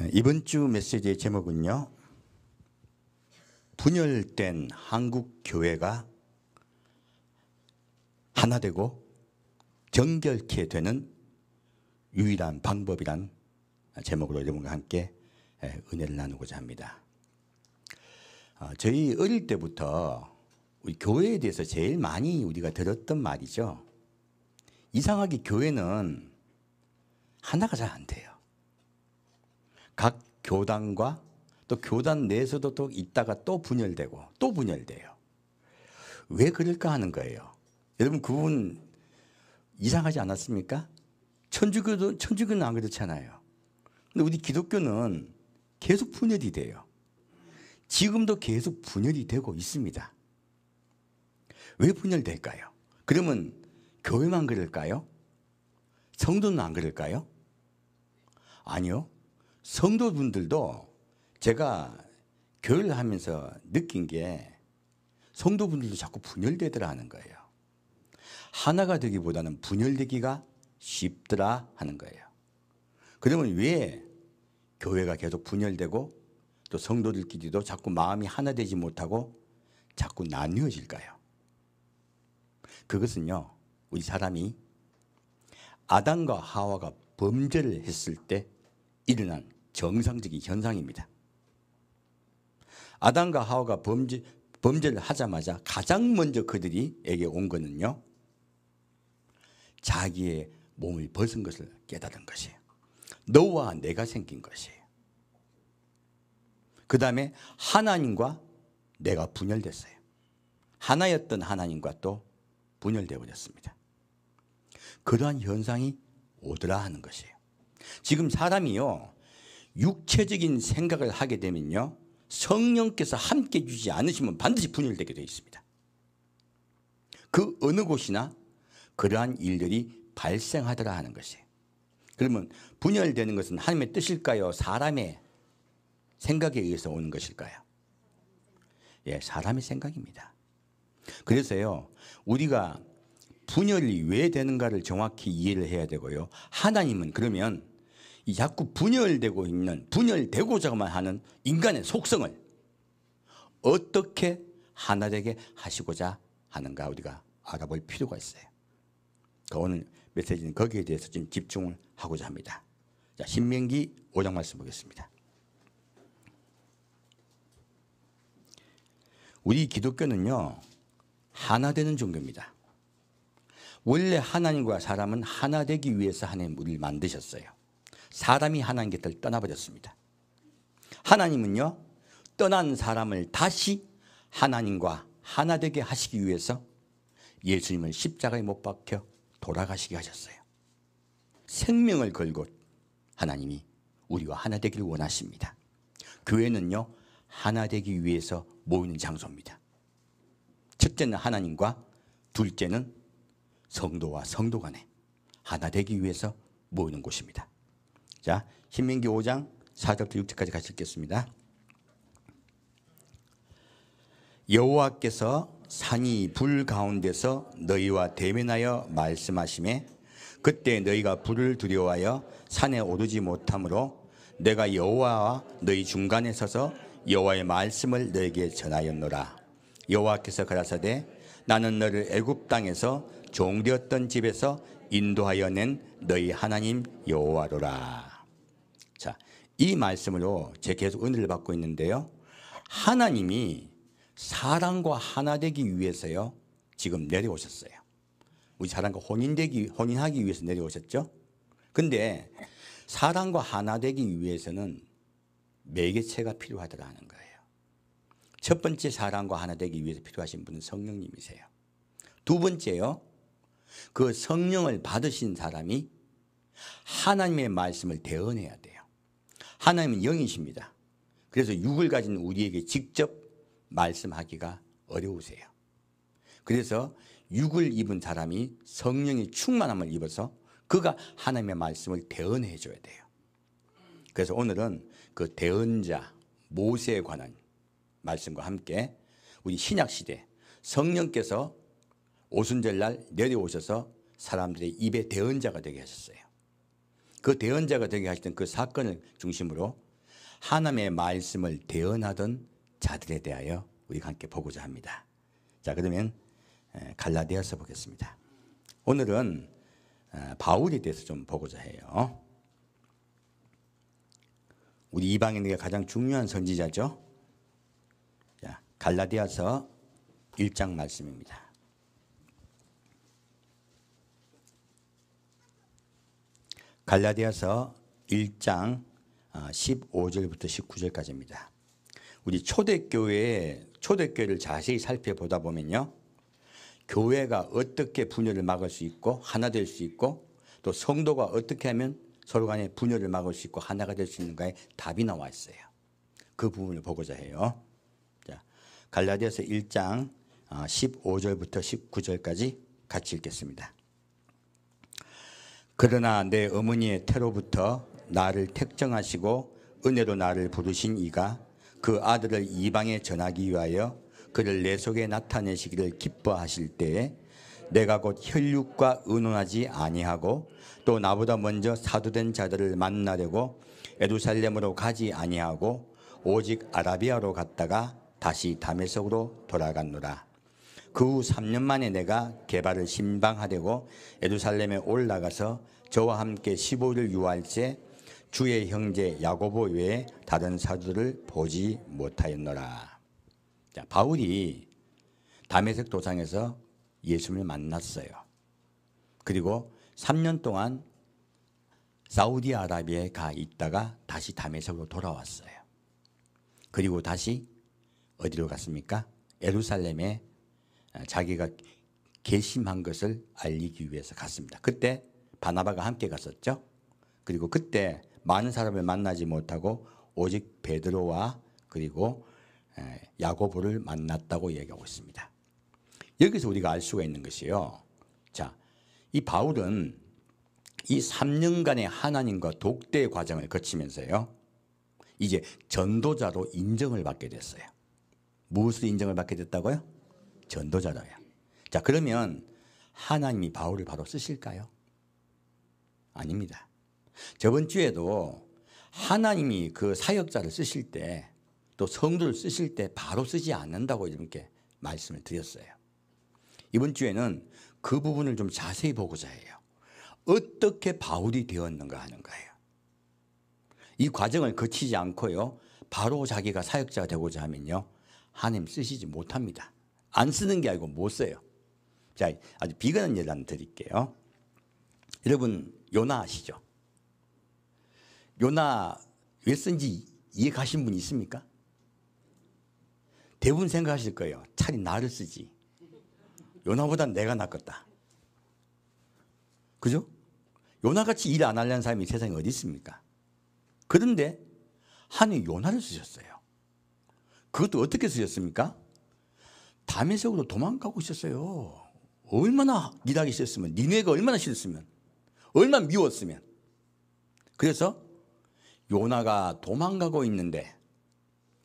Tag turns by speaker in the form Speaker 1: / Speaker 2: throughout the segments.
Speaker 1: 이번 주 메시지의 제목은요, 분열된 한국 교회가 하나 되고 정결케 되는 유일한 방법이란 제목으로 여러분과 함께 은혜를 나누고자 합니다. 저희 어릴 때부터 우리 교회에 대해서 제일 많이 우리가 들었던 말이죠. 이상하게 교회는 하나가 잘 안 돼요. 각 교단과 또 교단 내에서도 또 있다가 또 분열되고 또 분열돼요. 왜 그럴까 하는 거예요. 여러분, 그 부분 이상하지 않았습니까? 천주교는 안 그렇잖아요. 근데 우리 기독교는 계속 분열이 돼요. 지금도 계속 분열이 되고 있습니다. 왜 분열될까요? 그러면 교회만 그럴까요? 성도는 안 그럴까요? 아니요. 성도분들도 제가 교회를 하면서 느낀 게 성도분들도 자꾸 분열되더라 하는 거예요. 하나가 되기보다는 분열되기가 쉽더라 하는 거예요. 그러면 왜 교회가 계속 분열되고 또 성도들끼리도 자꾸 마음이 하나 되지 못하고 자꾸 나뉘어질까요? 그것은요, 우리 사람이 아담과 하와가 범죄를 했을 때 일어난 정상적인 현상입니다. 아담과 하와가 범죄를 하자마자 가장 먼저 그들에게 온 거는요, 자기의 몸을 벗은 것을 깨달은 것이에요. 너와 내가 생긴 것이에요. 그 다음에 하나님과 내가 분열됐어요. 하나였던 하나님과 또 분열되어 버렸습니다. 그러한 현상이 오더라 하는 것이에요. 지금 사람이요, 육체적인 생각을 하게 되면요, 성령께서 함께 해주지 않으시면 반드시 분열되게 되어 있습니다. 그 어느 곳이나 그러한 일들이 발생하더라 하는 것이에요. 그러면 분열되는 것은 하나님의 뜻일까요? 사람의 생각에 의해서 오는 것일까요? 예, 사람의 생각입니다. 그래서요, 우리가 분열이 왜 되는가를 정확히 이해를 해야 되고요. 하나님은 그러면 이 자꾸 분열되고 있는, 분열되고자만 하는 인간의 속성을 어떻게 하나 되게 하시고자 하는가 우리가 알아볼 필요가 있어요. 오늘 메시지는 거기에 대해서 좀 집중을 하고자 합니다. 자, 신명기 5장 말씀 보겠습니다. 우리 기독교는요, 하나 되는 종교입니다. 원래 하나님과 사람은 하나 되기 위해서 하나님 우리를 만드셨어요. 사람이 하나님 곁을 떠나버렸습니다. 하나님은요, 떠난 사람을 다시 하나님과 하나 되게 하시기 위해서 예수님을 십자가에 못 박혀 돌아가시게 하셨어요. 생명을 걸고 하나님이 우리와 하나 되기를 원하십니다. 교회는요, 하나 되기 위해서 모이는 장소입니다. 첫째는 하나님과, 둘째는 성도와 성도 간에 하나 되기 위해서 모이는 곳입니다. 자, 신명기 5장 4절부터 6절까지 같이 읽겠습니다. 여호와께서 산이 불 가운데서 너희와 대면하여 말씀하시매 그때 너희가 불을 두려워하여 산에 오르지 못하므로 내가 여호와와 너희 중간에 서서 여호와의 말씀을 너희에게 전하였노라. 여호와께서 가라사대 나는 너를 애굽 땅에서 종되었던 집에서 인도하여 낸 너희 하나님 여호와로라. 자, 이 말씀으로 제가 계속 은혜를 받고 있는데요, 하나님이 사람과 하나 되기 위해서요, 지금 내려오셨어요. 우리 사람과 혼인하기 위해서 내려오셨죠. 근데 사람과 하나 되기 위해서는 매개체가 필요하더라 하는 거예요. 첫 번째, 사람과 하나 되기 위해서 필요하신 분은 성령님이세요. 두 번째요, 그 성령을 받으신 사람이 하나님의 말씀을 대언해야 돼요. 하나님은 영이십니다. 그래서 육을 가진 우리에게 직접 말씀하기가 어려우세요. 그래서 육을 입은 사람이 성령의 충만함을 입어서 그가 하나님의 말씀을 대언해 줘야 돼요. 그래서 오늘은 그 대언자 모세에 관한 말씀과 함께 우리 신약시대 성령께서 오순절날 내려오셔서 사람들의 입에 대언자가 되게 하셨어요. 그 대언자가 되게 하시던 그 사건을 중심으로 하나님의 말씀을 대언하던 자들에 대하여 우리가 함께 보고자 합니다. 자, 그러면 갈라디아서 보겠습니다. 오늘은 바울에 대해서 좀 보고자 해요. 우리 이방인에게 가장 중요한 선지자죠. 자, 갈라디아서 1장 말씀입니다. 갈라디아서 1장 15절부터 19절까지입니다. 우리 초대교회를 자세히 살펴보다 보면요, 교회가 어떻게 분열을 막을 수 있고 하나 될 수 있고, 또 성도가 어떻게 하면 서로 간에 분열을 막을 수 있고 하나가 될 수 있는가에 답이 나와 있어요. 그 부분을 보고자 해요. 자, 갈라디아서 1장 15절부터 19절까지 같이 읽겠습니다. 그러나 내 어머니의 태로부터 나를 택정하시고 은혜로 나를 부르신 이가 그 아들을 이방에 전하기 위하여 그를 내 속에 나타내시기를 기뻐하실 때에 내가 곧 혈육과 의논하지 아니하고 또 나보다 먼저 사도된 자들을 만나려고 예루살렘으로 가지 아니하고 오직 아라비아로 갔다가 다시 다메섹으로 돌아갔노라. 그 후 3년 만에 내가 게바를 신방하려고 예루살렘에 올라가서 저와 함께 15일을 유할때 주의 형제 야고보 외에 다른 사도들을 보지 못하였노라. 자, 바울이 다메섹 도상에서 예수님을 만났어요. 그리고 3년 동안 사우디아라비아에 가 있다가 다시 다메섹으로 돌아왔어요. 그리고 다시 어디로 갔습니까? 예루살렘에 자기가 개심한 것을 알리기 위해서 갔습니다. 그때 바나바가 함께 갔었죠. 그리고 그때 많은 사람을 만나지 못하고 오직 베드로와 그리고 야고보를 만났다고 얘기하고 있습니다. 여기서 우리가 알 수가 있는 것이요, 자, 이 바울은 이 3년간의 하나님과 독대의 과정을 거치면서요, 이제 전도자로 인정을 받게 됐어요. 무엇으로 인정을 받게 됐다고요? 전도자로요. 자, 그러면 하나님이 바울을 바로 쓰실까요? 아닙니다. 저번 주에도 하나님이 그 사역자를 쓰실 때, 또 성도를 쓰실 때 바로 쓰지 않는다고 이렇게 말씀을 드렸어요. 이번 주에는 그 부분을 좀 자세히 보고자 해요. 어떻게 바울이 되었는가 하는 거예요. 이 과정을 거치지 않고요, 바로 자기가 사역자가 되고자 하면요, 하나님 쓰시지 못합니다. 안 쓰는 게 아니고 못 써요. 자, 아주 비근한 예를 한번 드릴게요. 여러분, 요나 아시죠? 요나 왜 쓴지 이해 가신 분 있습니까? 대부분 생각하실 거예요. 차라리 나를 쓰지. 요나보단 내가 낫겠다. 그죠? 요나같이 일 안 하려는 사람이 세상에 어디 있습니까? 그런데 하나님이 요나를 쓰셨어요. 그것도 어떻게 쓰셨습니까? 다메섹으로 도망가고 있었어요. 얼마나 일하기 싫었으면, 니네가 얼마나 싫었으면, 얼마나 미웠으면. 그래서 요나가 도망가고 있는데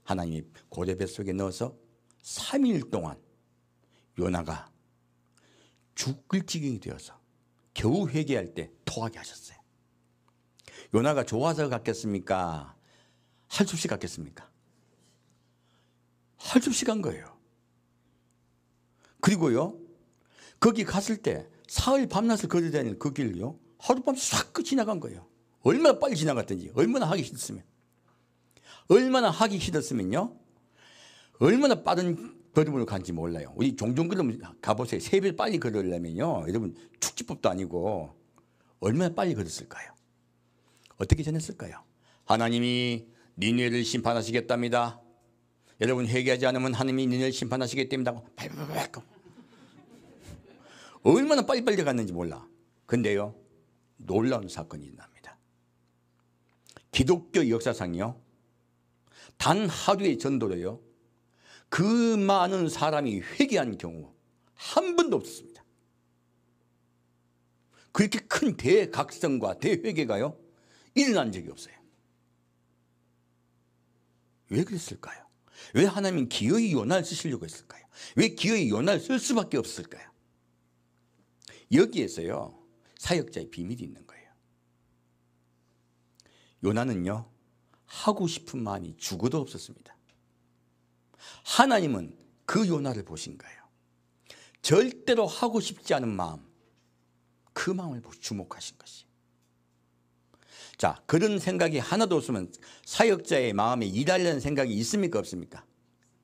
Speaker 1: 하나님이 고대 뱃속에 넣어서 3일 동안 요나가 죽을 지경이 되어서 겨우 회개할 때 토하게 하셨어요. 요나가 좋아서 갔겠습니까? 할 수 없이 갔겠습니까? 할 수 없이 간 거예요. 그리고요, 거기 갔을 때 사흘 밤낮을 걸어다니는 그 길을요, 하룻밤 싹 지나간 거예요. 얼마나 빨리 지나갔든지, 얼마나 하기 싫었으면요, 얼마나 빠른 걸음으로 간지 몰라요. 우리 종종 그러면 가보세요. 3배 빨리 걸으려면요, 여러분 축지법도 아니고 얼마나 빨리 걸었을까요? 어떻게 전했을까요? 하나님이 니네를 심판하시겠답니다. 여러분 회개하지 않으면 하나님이 니네를 심판하시겠답니다. 얼마나 빨리빨리 갔는지 몰라. 근데요, 놀라운 사건이 일어납니다. 기독교 역사상이요, 단 하루의 전도로요, 그 많은 사람이 회개한 경우 한 번도 없었습니다. 그렇게 큰 대각성과 대회개가요 일어난 적이 없어요. 왜 그랬을까요? 왜 하나님은 기어이 요나를 쓰시려고 했을까요? 왜 기어이 요나를 쓸 수밖에 없을까요? 여기에서요, 사역자의 비밀이 있는 거예요. 요나는요, 하고 싶은 마음이 죽어도 없었습니다. 하나님은 그 요나를 보신 거예요. 절대로 하고 싶지 않은 마음, 그 마음을 주목하신 것이. 자, 그런 생각이 하나도 없으면 사역자의 마음에 일하려는 생각이 있습니까, 없습니까?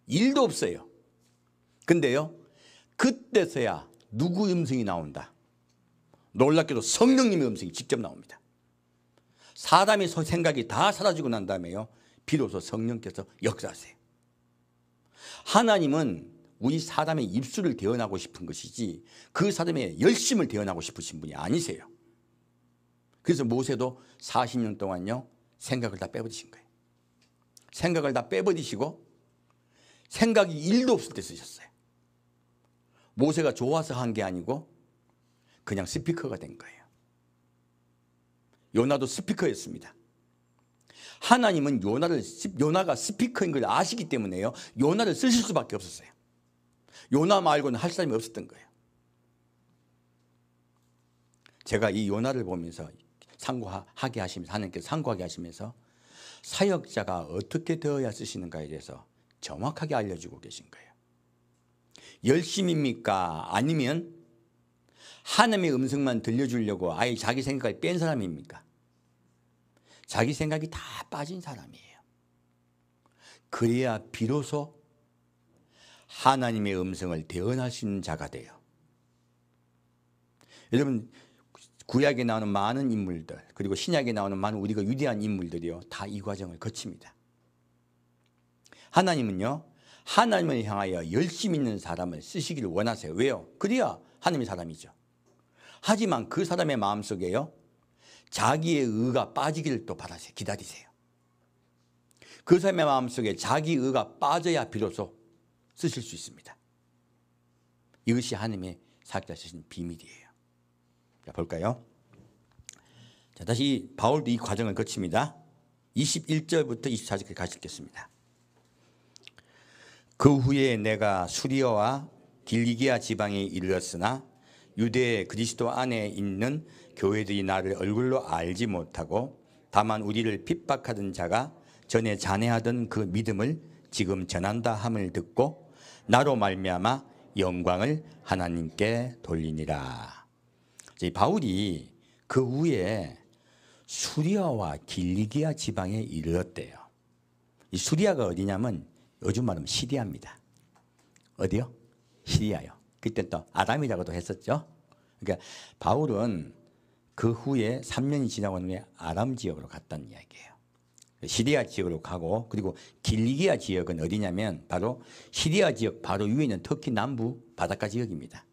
Speaker 1: 일도 없어요. 근데요, 그때서야 누구 음성이 나온다? 놀랍게도 성령님의 음성이 직접 나옵니다. 사람의 생각이 다 사라지고 난 다음에요, 비로소 성령께서 역사하세요. 하나님은 우리 사람의 입술을 대언하고 싶은 것이지 그 사람의 열심을 대언하고 싶으신 분이 아니세요. 그래서 모세도 40년 동안요, 생각을 다 빼버리신 거예요. 생각을 다 빼버리시고 생각이 1도 없을 때 쓰셨어요. 모세가 좋아서 한 게 아니고 그냥 스피커가 된 거예요. 요나도 스피커였습니다. 하나님은 요나가 스피커인 걸 아시기 때문에요, 요나를 쓰실 수밖에 없었어요. 요나 말고는 할 사람이 없었던 거예요. 제가 이 요나를 보면서 상고하게 하시면서, 하나님께서 상고하게 하시면서 사역자가 어떻게 되어야 쓰시는가에 대해서 정확하게 알려주고 계신 거예요. 열심입니까? 아니면 하나님의 음성만 들려주려고 아예 자기 생각을 뺀 사람입니까? 자기 생각이 다 빠진 사람이에요. 그래야 비로소 하나님의 음성을 대언할 수 있는 자가 돼요. 여러분, 구약에 나오는 많은 인물들, 그리고 신약에 나오는 많은 우리가 위대한 인물들이요, 다 이 과정을 거칩니다. 하나님은요, 하나님을 향하여 열심 있는 사람을 쓰시기를 원하세요. 왜요? 그래야 하나님의 사람이죠. 하지만 그 사람의 마음속에요, 자기의 의가 빠지기를 또 바라세요. 기다리세요. 그 사람의 마음속에 자기 의가 빠져야 비로소 쓰실 수 있습니다. 이것이 하나님의 사역자 쓰시는 비밀이에요. 자, 볼까요? 자, 다시 바울도 이 과정을 거칩니다. 21절부터 24절까지 같이 읽겠습니다. 그 후에 내가 수리아와 길리기아 지방에 이르렀으나 유대 그리스도 안에 있는 교회들이 나를 얼굴로 알지 못하고 다만 우리를 핍박하던 자가 전에 잔해하던 그 믿음을 지금 전한다 함을 듣고 나로 말미암아 영광을 하나님께 돌리니라. 바울이 그 후에 수리아와 길리기아 지방에 이르렀대요. 이 수리아가 어디냐면 요즘 말하면 시리아입니다. 어디요? 시리아요. 그때 또 아람이라고도 했었죠. 그러니까 바울은 그 후에 3년이 지나고 난 후에 아람 지역으로 갔다는 이야기예요. 시리아 지역으로 가고, 그리고 길리기아 지역은 어디냐면 바로 시리아 지역 바로 위에 있는 터키 남부 바닷가 지역입니다.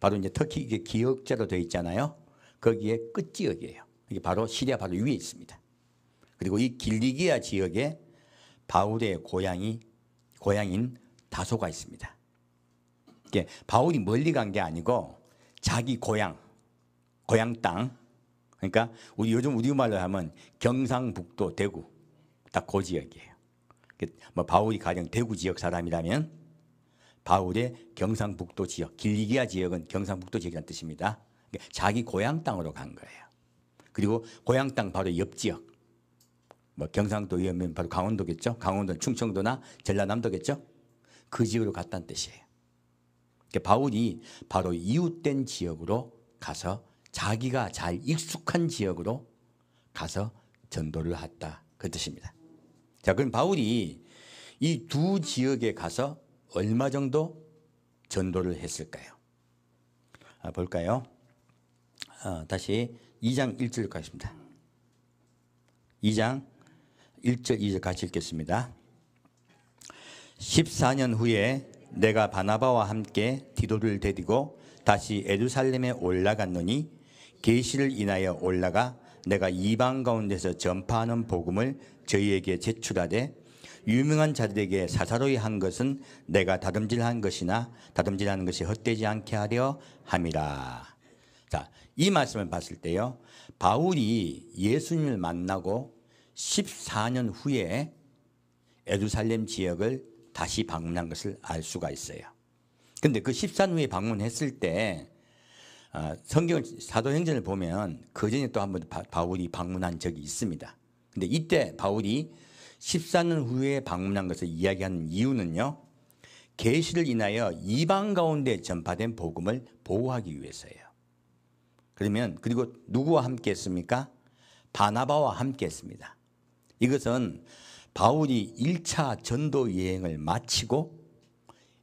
Speaker 1: 바로 이제 터키 이게 기역자로 되어 있잖아요. 거기에 끝 지역이에요. 이게 바로 시리아 바로 위에 있습니다. 그리고 이 길리기아 지역에 바울의 고향인 다소가 있습니다. 이게 바울이 멀리 간 게 아니고 자기 고향 땅, 그러니까 우리 요즘 우리말로 하면 경상북도 대구 딱 그 지역이에요. 뭐 바울이 가령 대구 지역 사람이라면 바울의 경상북도 지역, 길리기아 지역은 경상북도 지역이라는 뜻입니다. 그러니까 자기 고향 땅으로 간 거예요. 그리고 고향 땅 바로 옆 지역, 뭐 경상도면 바로 강원도겠죠. 강원도는 충청도나 전라남도겠죠. 그 지역으로 갔다는 뜻이에요. 그러니까 바울이 바로 이웃된 지역으로 가서 자기가 잘 익숙한 지역으로 가서 전도를 했다, 그 뜻입니다. 자, 그럼 바울이 이 두 지역에 가서 얼마 정도 전도를 했을까요? 볼까요? 다시 2장 1절 가겠습니다. 2장 1절 2절 같이 읽겠습니다. 14년 후에 내가 바나바와 함께 디도를 데리고 다시 예루살렘에 올라갔노니 계시를 인하여 올라가 내가 이방 가운데서 전파하는 복음을 저희에게 제출하되 유명한 자들에게 사사로이 한 것은 내가 다름질한 것이나 다름질하는 것이 헛되지 않게 하려 함이라. 자, 이 말씀을 봤을 때요, 바울이 예수님을 만나고 14년 후에 예루살렘 지역을 다시 방문한 것을 알 수가 있어요. 근데 그 14년 후에 방문했을 때 성경 사도행전을 보면 그 전에 또 한 번 바울이 방문한 적이 있습니다. 근데 이때 바울이 14년 후에 방문한 것을 이야기하는 이유는요, 계시를 인하여 이방 가운데 전파된 복음을 보호하기 위해서예요. 그러면 그리고 누구와 함께 했습니까? 바나바와 함께 했습니다. 이것은 바울이 1차 전도 여행을 마치고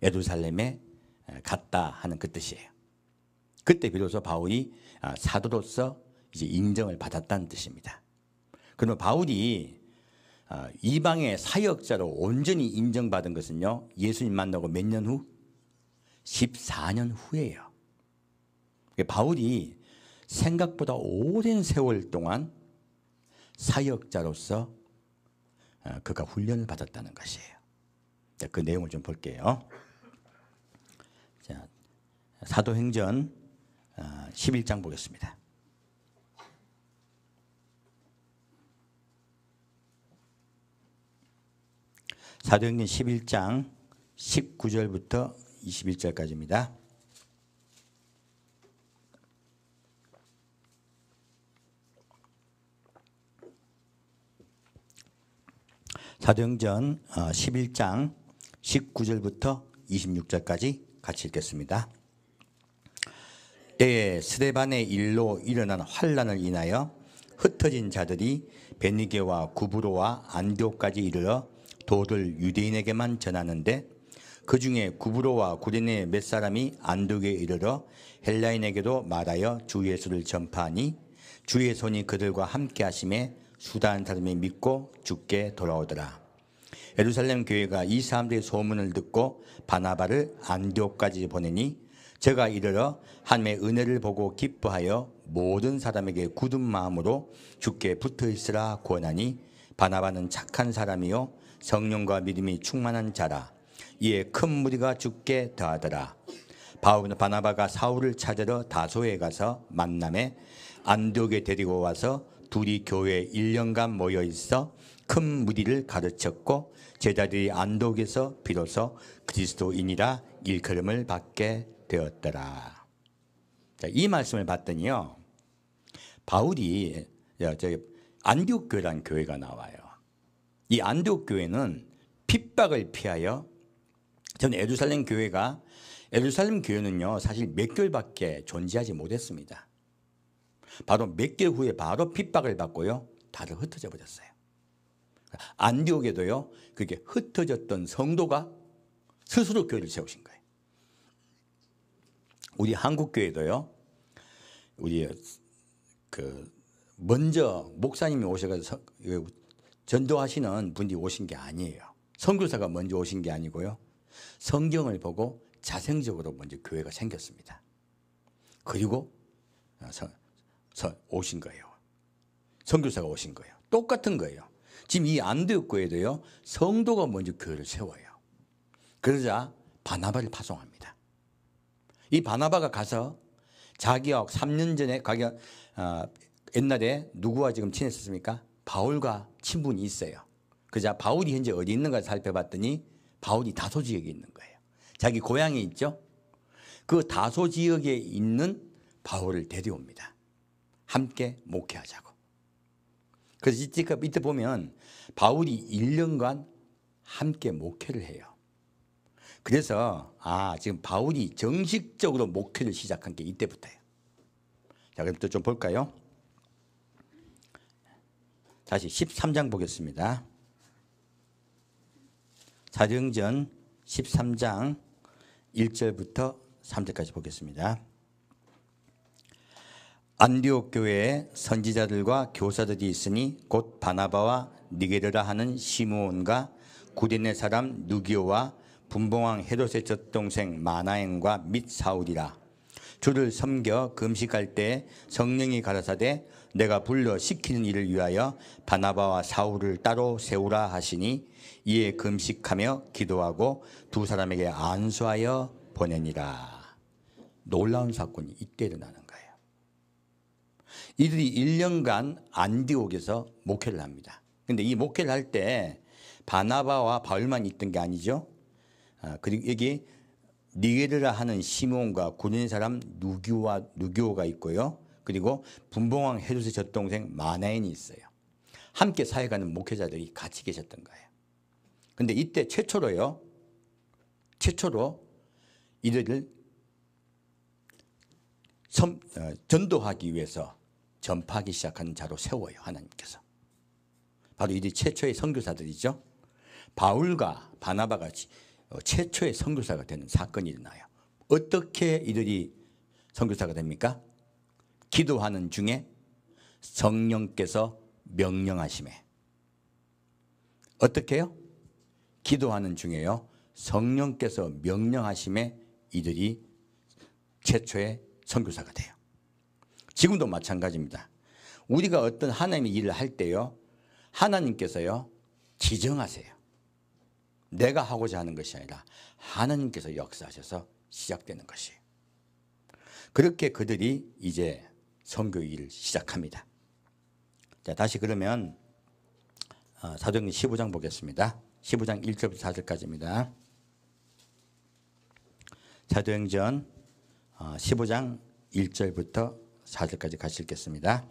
Speaker 1: 예루살렘에 갔다 하는 그 뜻이에요. 그때 비로소 바울이 사도로서 이제 인정을 받았다는 뜻입니다. 그러면 바울이 이방의 사역자로 온전히 인정받은 것은요, 예수님 만나고 몇 년 후? 14년 후예요. 바울이 생각보다 오랜 세월 동안 사역자로서 그가 훈련을 받았다는 것이에요. 자, 그 내용을 좀 볼게요. 자, 사도행전 11장 보겠습니다. 사도행전 11장 19절부터 21절까지입니다. 사도행전 11장 19절부터 26절까지 같이 읽겠습니다. 때에 스데반의 일로 일어난 환란을 인하여 흩어진 자들이 베니게와 구브로와 안디옥까지 이르러 도를 유대인에게만 전하는데 그 중에 구브로와 구레네 몇 사람이 안디옥에 이르러 헬라인에게도 말하여 주 예수를 전파하니 주의 손이 그들과 함께 하심에 수다한 사람이 믿고 주께 돌아오더라. 예루살렘 교회가 이 사람들의 소문을 듣고 바나바를 안디옥까지 보내니 저가 이르러 하나님의 은혜를 보고 기뻐하여 모든 사람에게 굳은 마음으로 주께 붙어 있으라 권하니 바나바는 착한 사람이요 성령과 믿음이 충만한 자라. 이에 큰 무리가 주께 더하더라. 바울은 바나바가 사울을 찾으러 다소에 가서 만남에 안디옥에 데리고 와서 둘이 교회에 1년간 모여 있어 큰 무리를 가르쳤고 제자들이 안디옥에서 비로소 그리스도인이라 일컬음을 받게 되었더라. 자, 이 말씀을 봤더니요, 바울이 안디옥 교회라는 교회가 나와요. 이 안디옥 교회는 핍박을 피하여, 저는 예루살렘 교회는요 사실 몇 개월밖에 존재하지 못했습니다. 바로 몇 개월 후에 바로 핍박을 받고요 다들 흩어져 버렸어요. 안디옥에도요 그렇게 흩어졌던 성도가 스스로 교회를 세우신 거예요. 우리 한국 교회도요, 우리 먼저 목사님이 오셔서 전도하시는 분이 오신 게 아니에요. 선교사가 먼저 오신 게 아니고요, 성경을 보고 자생적으로 먼저 교회가 생겼습니다. 그리고 오신 거예요. 선교사가 오신 거예요. 똑같은 거예요. 지금 이 안디옥 교회도요 성도가 먼저 교회를 세워요. 그러자 바나바를 파송합니다. 이 바나바가 가서 자기가 3년 전에 옛날에 누구와 지금 친했었습니까? 바울과 친분이 있어요. 그러자 바울이 현재 어디 있는가 살펴봤더니 바울이 다소 지역에 있는 거예요. 자기 고향이 있죠. 그 다소 지역에 있는 바울을 데려옵니다. 함께 목회하자고. 그래서 이때 보면 바울이 1년간 함께 목회를 해요. 그래서 지금 바울이 정식적으로 목회를 시작한 게 이때부터예요. 자, 그럼 또 좀 볼까요? 다시 13장 보겠습니다. 사도행전 13장 1절부터 3절까지 보겠습니다. 안디옥 교회에 선지자들과 교사들이 있으니 곧 바나바와 니게르라 하는 시므온과 구레네 사람 누기오와 분봉왕 헤롯의 젖동생 마나엔과 및 사울이라. 주를 섬겨 금식할 때 성령이 가라사대 내가 불러 시키는 일을 위하여 바나바와 사울을 따로 세우라 하시니 이에 금식하며 기도하고 두 사람에게 안수하여 보내니라. 놀라운 사건이 이때 일어나는 거예요. 이들이 1년간 안디옥에서 목회를 합니다. 그런데 이 목회를 할 때 바나바와 바울만 있던 게 아니죠. 그리고 여기 니게르라 하는 시몬과 구레네 사람 누기오가 있고요. 그리고 분봉왕 헤롯의 젖동생 마나엔이 있어요. 함께 사역하는 목회자들이 같이 계셨던 거예요. 근데 이때 최초로 이들을 전도하기 위해서 전파하기 시작하는 자로 세워요, 하나님께서. 바로 이들이 최초의 선교사들이죠. 바울과 바나바가 최초의 선교사가 되는 사건이 일어나요. 어떻게 이들이 선교사가 됩니까? 기도하는 중에 성령께서 명령하심에. 어떻게 해요? 기도하는 중에요, 성령께서 명령하심에 이들이 최초의 선교사가 돼요. 지금도 마찬가지입니다. 우리가 어떤 하나님의 일을 할 때요, 하나님께서요 지정하세요. 내가 하고자 하는 것이 아니라 하나님께서 역사하셔서 시작되는 것이에요. 그렇게 그들이 이제 선교 일을 시작합니다. 자, 다시 그러면 사도행전 15장 보겠습니다. 15장 1절부터 4절까지입니다. 사도행전 15장 1절부터 4절까지 같이 읽겠습니다.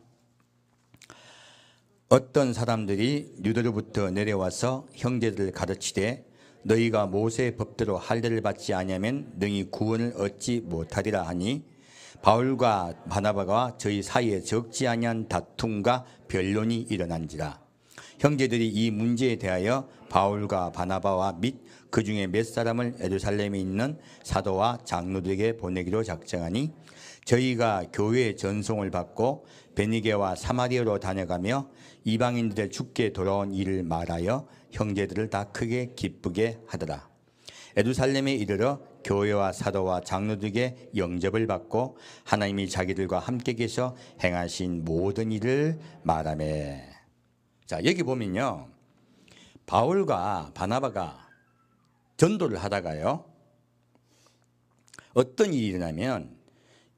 Speaker 1: 어떤 사람들이 유대로부터 내려와서 형제들을 가르치되 너희가 모세의 법대로 할례를 받지 아니하면 능히 구원을 얻지 못하리라 하니 바울과 바나바가 저희 사이에 적지 아니한 다툼과 변론이 일어난지라. 형제들이 이 문제에 대하여 바울과 바나바와 및 그 중에 몇 사람을 예루살렘에 있는 사도와 장로들에게 보내기로 작정하니 저희가 교회의 전송을 받고 베니게와 사마리아로 다녀가며 이방인들의 죽게 돌아온 일을 말하여 형제들을 다 크게 기쁘게 하더라. 예루살렘에 이르러 교회와 사도와 장로들에게 영접을 받고 하나님이 자기들과 함께 계셔 행하신 모든 일을 말하매. 자, 여기 보면요, 바울과 바나바가 전도를 하다가요, 어떤 일이 일어나면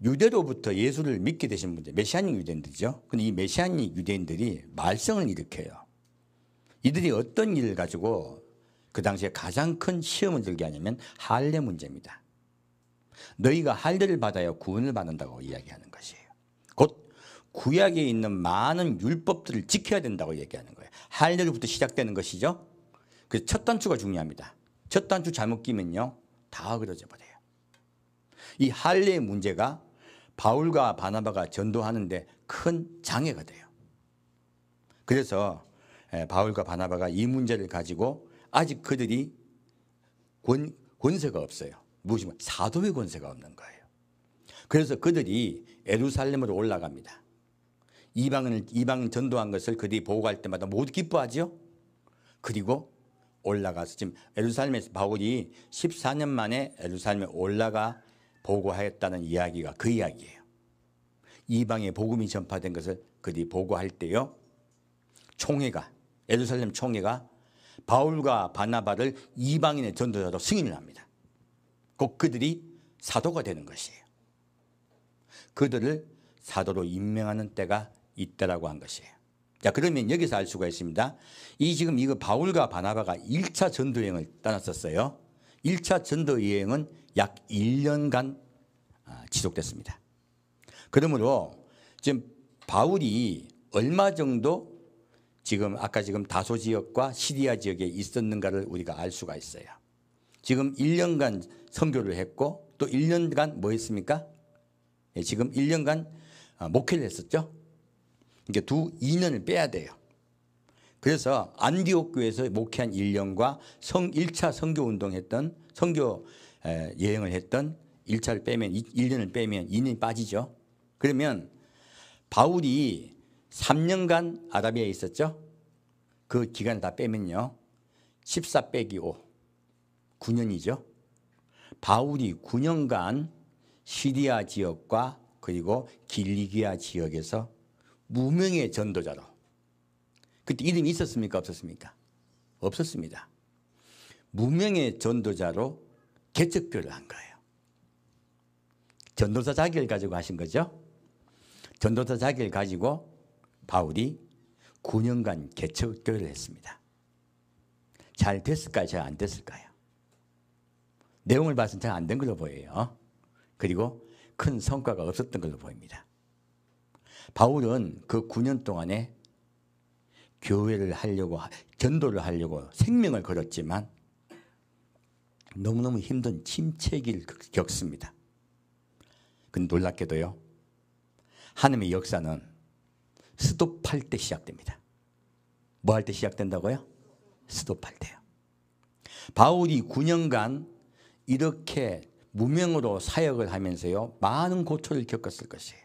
Speaker 1: 유대로부터 예수를 믿게 되신 분들, 메시아닉 유대인들이죠. 근데 이 메시아닉 유대인들이 말썽을 일으켜요. 이들이 어떤 일을 가지고 그 당시에 가장 큰 시험을 들게 하냐면 할례 문제입니다. 너희가 할례를 받아야 구원을 받는다고 이야기하는 것이에요. 곧 구약에 있는 많은 율법들을 지켜야 된다고 얘기하는 거예요. 할례로부터 시작되는 것이죠. 그래서 첫 단추가 중요합니다. 첫 단추 잘못 끼면요, 다 그러져 버려요. 이 할례의 문제가 바울과 바나바가 전도하는데 큰 장애가 돼요. 그래서 바울과 바나바가 이 문제를 가지고 아직 그들이 권세가 없어요. 무엇이면 사도의 권세가 없는 거예요. 그래서 그들이 예루살렘으로 올라갑니다. 이방인 전도한 것을 그들이 보고할 때마다 모두 기뻐하죠. 그리고 올라가서 지금 예루살렘에서 바울이 14년 만에 예루살렘에 올라가 보고하였다는 이야기가 그 이야기예요. 이방에 복음이 전파된 것을 그들이 보고할 때요, 총회가, 예루살렘 총회가 바울과 바나바를 이방인의 전도자로 승인을 합니다. 곧 그들이 사도가 되는 것이에요. 그들을 사도로 임명하는 때가 있다라고 한 것이에요. 자, 그러면 여기서 알 수가 있습니다. 지금 이거 바울과 바나바가 1차 전도 여행을 떠났었어요. 1차 전도 여행은 약 1년간 지속됐습니다. 그러므로 지금 바울이 얼마 정도 지금 아까 지금 다소 지역과 시리아 지역에 있었는가를 우리가 알 수가 있어요. 지금 1년간 선교를 했고 또 1년간 뭐 했습니까? 지금 1년간 목회를 했었죠. 그러니까 2년을 빼야 돼요. 그래서 안디옥 교회에서 목회한 1년과 1차 선교 운동했던 선교 여행을 했던 1차를 빼면 1년을 빼면 2년이 빠지죠. 그러면 바울이 3년간 아라비아에 있었죠. 그 기간을 다 빼면요, 14 빼기 5, 9년이죠. 바울이 9년간 시리아 지역과 그리고 길리기아 지역에서 무명의 전도자로, 그때 이름이 있었습니까? 없었습니까? 없었습니다. 무명의 전도자로 개척교를 한 거예요. 전도사 자격을 가지고 하신 거죠. 전도사 자격을 가지고 바울이 9년간 개척교회를 했습니다. 잘 됐을까요? 잘 안 됐을까요? 내용을 봐서는 잘 안 된 걸로 보여요. 그리고 큰 성과가 없었던 걸로 보입니다. 바울은 그 9년 동안에 교회를 하려고, 전도를 하려고 생명을 걸었지만 너무너무 힘든 침체기를 겪습니다. 근데 놀랍게도요, 하나님의 역사는 스톱할 때 시작됩니다. 뭐 할 때 시작된다고요? 스톱할 때요. 바울이 9년간 이렇게 무명으로 사역을 하면서요, 많은 고초를 겪었을 것이에요.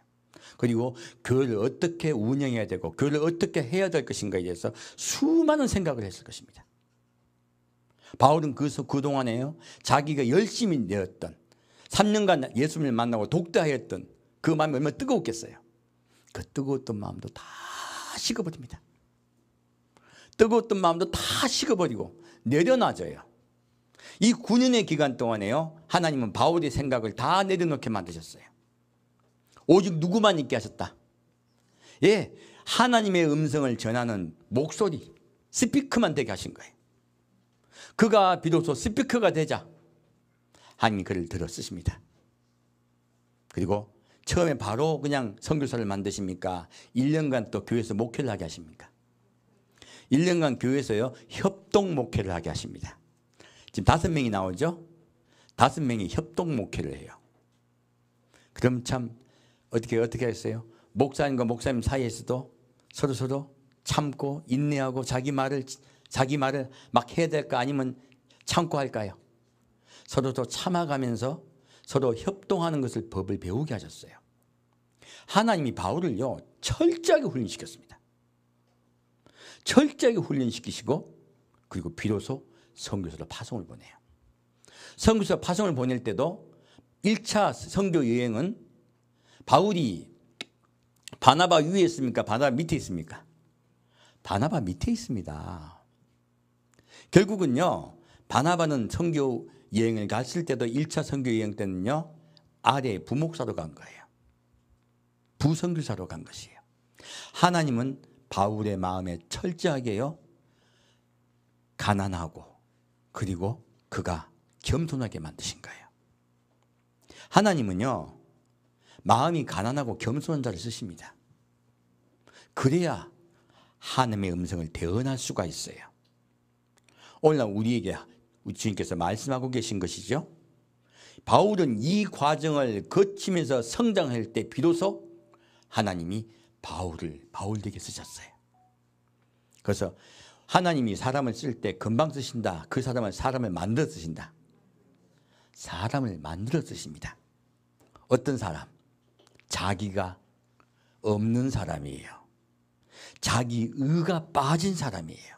Speaker 1: 그리고 교회를 어떻게 운영해야 되고 교회를 어떻게 해야 될 것인가에 대해서 수많은 생각을 했을 것입니다. 바울은 그동안에요, 자기가 열심히 내었던 3년간 예수님을 만나고 독대하였던 그 마음이 얼마나 뜨거웠겠어요. 그 뜨거웠던 마음도 다 식어버립니다. 뜨거웠던 마음도 다 식어버리고 내려놔져요. 이 9년의 기간 동안에요, 하나님은 바울의 생각을 다 내려놓게 만드셨어요. 오직 누구만 있게 하셨다? 예, 하나님의 음성을 전하는 목소리, 스피커만 되게 하신 거예요. 그가 비로소 스피커가 되자 하나님이 그를 들어 쓰십니다. 그리고 처음에 바로 그냥 선교사를 만드십니까? 1년간 또 교회에서 목회를 하게 하십니까? 1년간 교회에서요, 협동 목회를 하게 하십니다. 지금 5명이 나오죠? 5명이 협동 목회를 해요. 그럼 참 어떻게 했어요? 목사님과 목사님 사이에서도 서로 참고 인내하고 자기 말을 막 해야 될까, 아니면 참고 할까요? 서로 참아가면서 서로 협동하는 것을 법을 배우게 하셨어요. 하나님이 바울을요, 철저하게 훈련시켰습니다. 철저하게 훈련시키시고, 그리고 비로소 선교사로 파송을 보내요. 선교사 파송을 보낼 때도 1차 선교 여행은 바울이 바나바 위에 있습니까? 바나바 밑에 있습니까? 바나바 밑에 있습니다. 결국은요, 바나바는 선교 여행을 갔을 때도 1차 선교 여행 때는요, 아래 부목사로 간 거예요. 부선교사로 간 것이에요. 하나님은 바울의 마음에 철저하게요, 가난하고 그리고 그가 겸손하게 만드신 거예요. 하나님은요, 마음이 가난하고 겸손한 자를 쓰십니다. 그래야 하나님의 음성을 대언할 수가 있어요. 오늘날 우리에게 우리 주님께서 말씀하고 계신 것이죠. 바울은 이 과정을 거치면서 성장할 때 비로소 하나님이 바울에게 쓰셨어요. 그래서 하나님이 사람을 쓸 때 금방 쓰신다. 그 사람을 만들어 쓰신다. 사람을 만들어 쓰십니다. 어떤 사람? 자기가 없는 사람이에요. 자기 의가 빠진 사람이에요.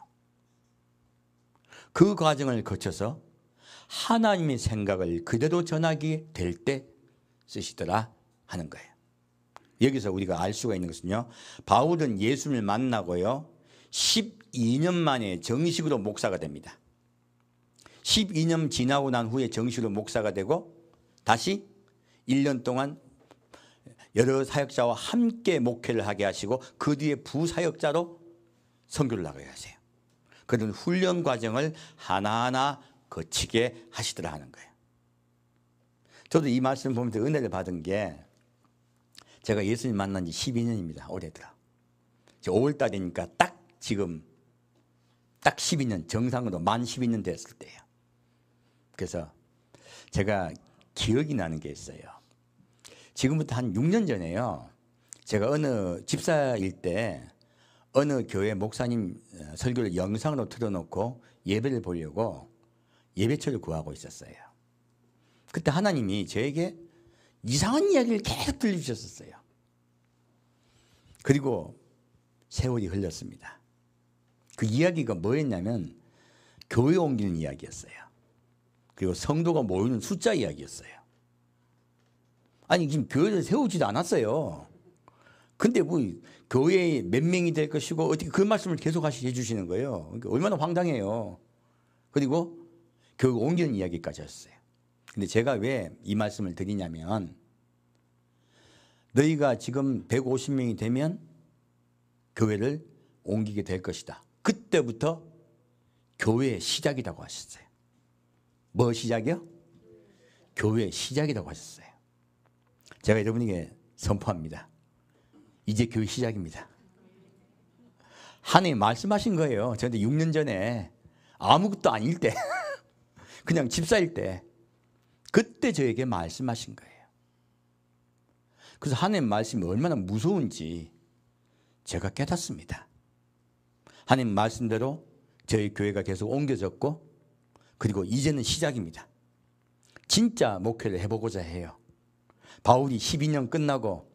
Speaker 1: 그 과정을 거쳐서 하나님의 생각을 그대로 전하게 될 때 쓰시더라 하는 거예요. 여기서 우리가 알 수가 있는 것은요, 바울은 예수님을 만나고요, 12년 만에 정식으로 목사가 됩니다. 12년 지나고 난 후에 정식으로 목사가 되고 다시 1년 동안 여러 사역자와 함께 목회를 하게 하시고 그 뒤에 부사역자로 선교를 나가게 하세요. 그런 훈련 과정을 하나하나 거치게 하시더라 하는 거예요. 저도 이 말씀 보면서 은혜를 받은 게, 제가 예수님 만난 지 12년입니다. 올해 들어. 5월 달이니까 지금 딱 12년, 정상으로 만 12년 됐을 때예요. 그래서 제가 기억이 나는 게 있어요. 지금부터 한 6년 전에요, 제가 어느 집사일 때 어느 교회 목사님 설교를 영상으로 틀어놓고 예배를 보려고 예배처를 구하고 있었어요. 그때 하나님이 저에게 이상한 이야기를 계속 들려주셨어요. 그리고 세월이 흘렀습니다. 그 이야기가 뭐였냐면 교회 옮기는 이야기였어요. 그리고 성도가 모이는 숫자 이야기였어요. 아니, 지금 교회를 세우지도 않았어요. 근데 뭐 교회에 몇 명이 될 것이고 어떻게 그 말씀을 계속 해주시는 거예요. 그러니까 얼마나 황당해요. 그리고 교회 옮기는 이야기까지 했어요. 근데 제가 왜 이 말씀을 드리냐면, 너희가 지금 150명이 되면 교회를 옮기게 될 것이다. 그때부터 교회의 시작이라고 하셨어요. 뭐 시작이요? 교회의 시작이라고 하셨어요. 제가 여러분에게 선포합니다. 이제 교회 시작입니다. 하나님 말씀하신 거예요. 저한테 6년 전에 아무것도 아닐 때 그냥 집사일 때 그때 저에게 말씀하신 거예요. 그래서 하나님 말씀이 얼마나 무서운지 제가 깨닫습니다. 하나님 말씀대로 저희 교회가 계속 옮겨졌고 그리고 이제는 시작입니다. 진짜 목회를 해보고자 해요. 바울이 12년 끝나고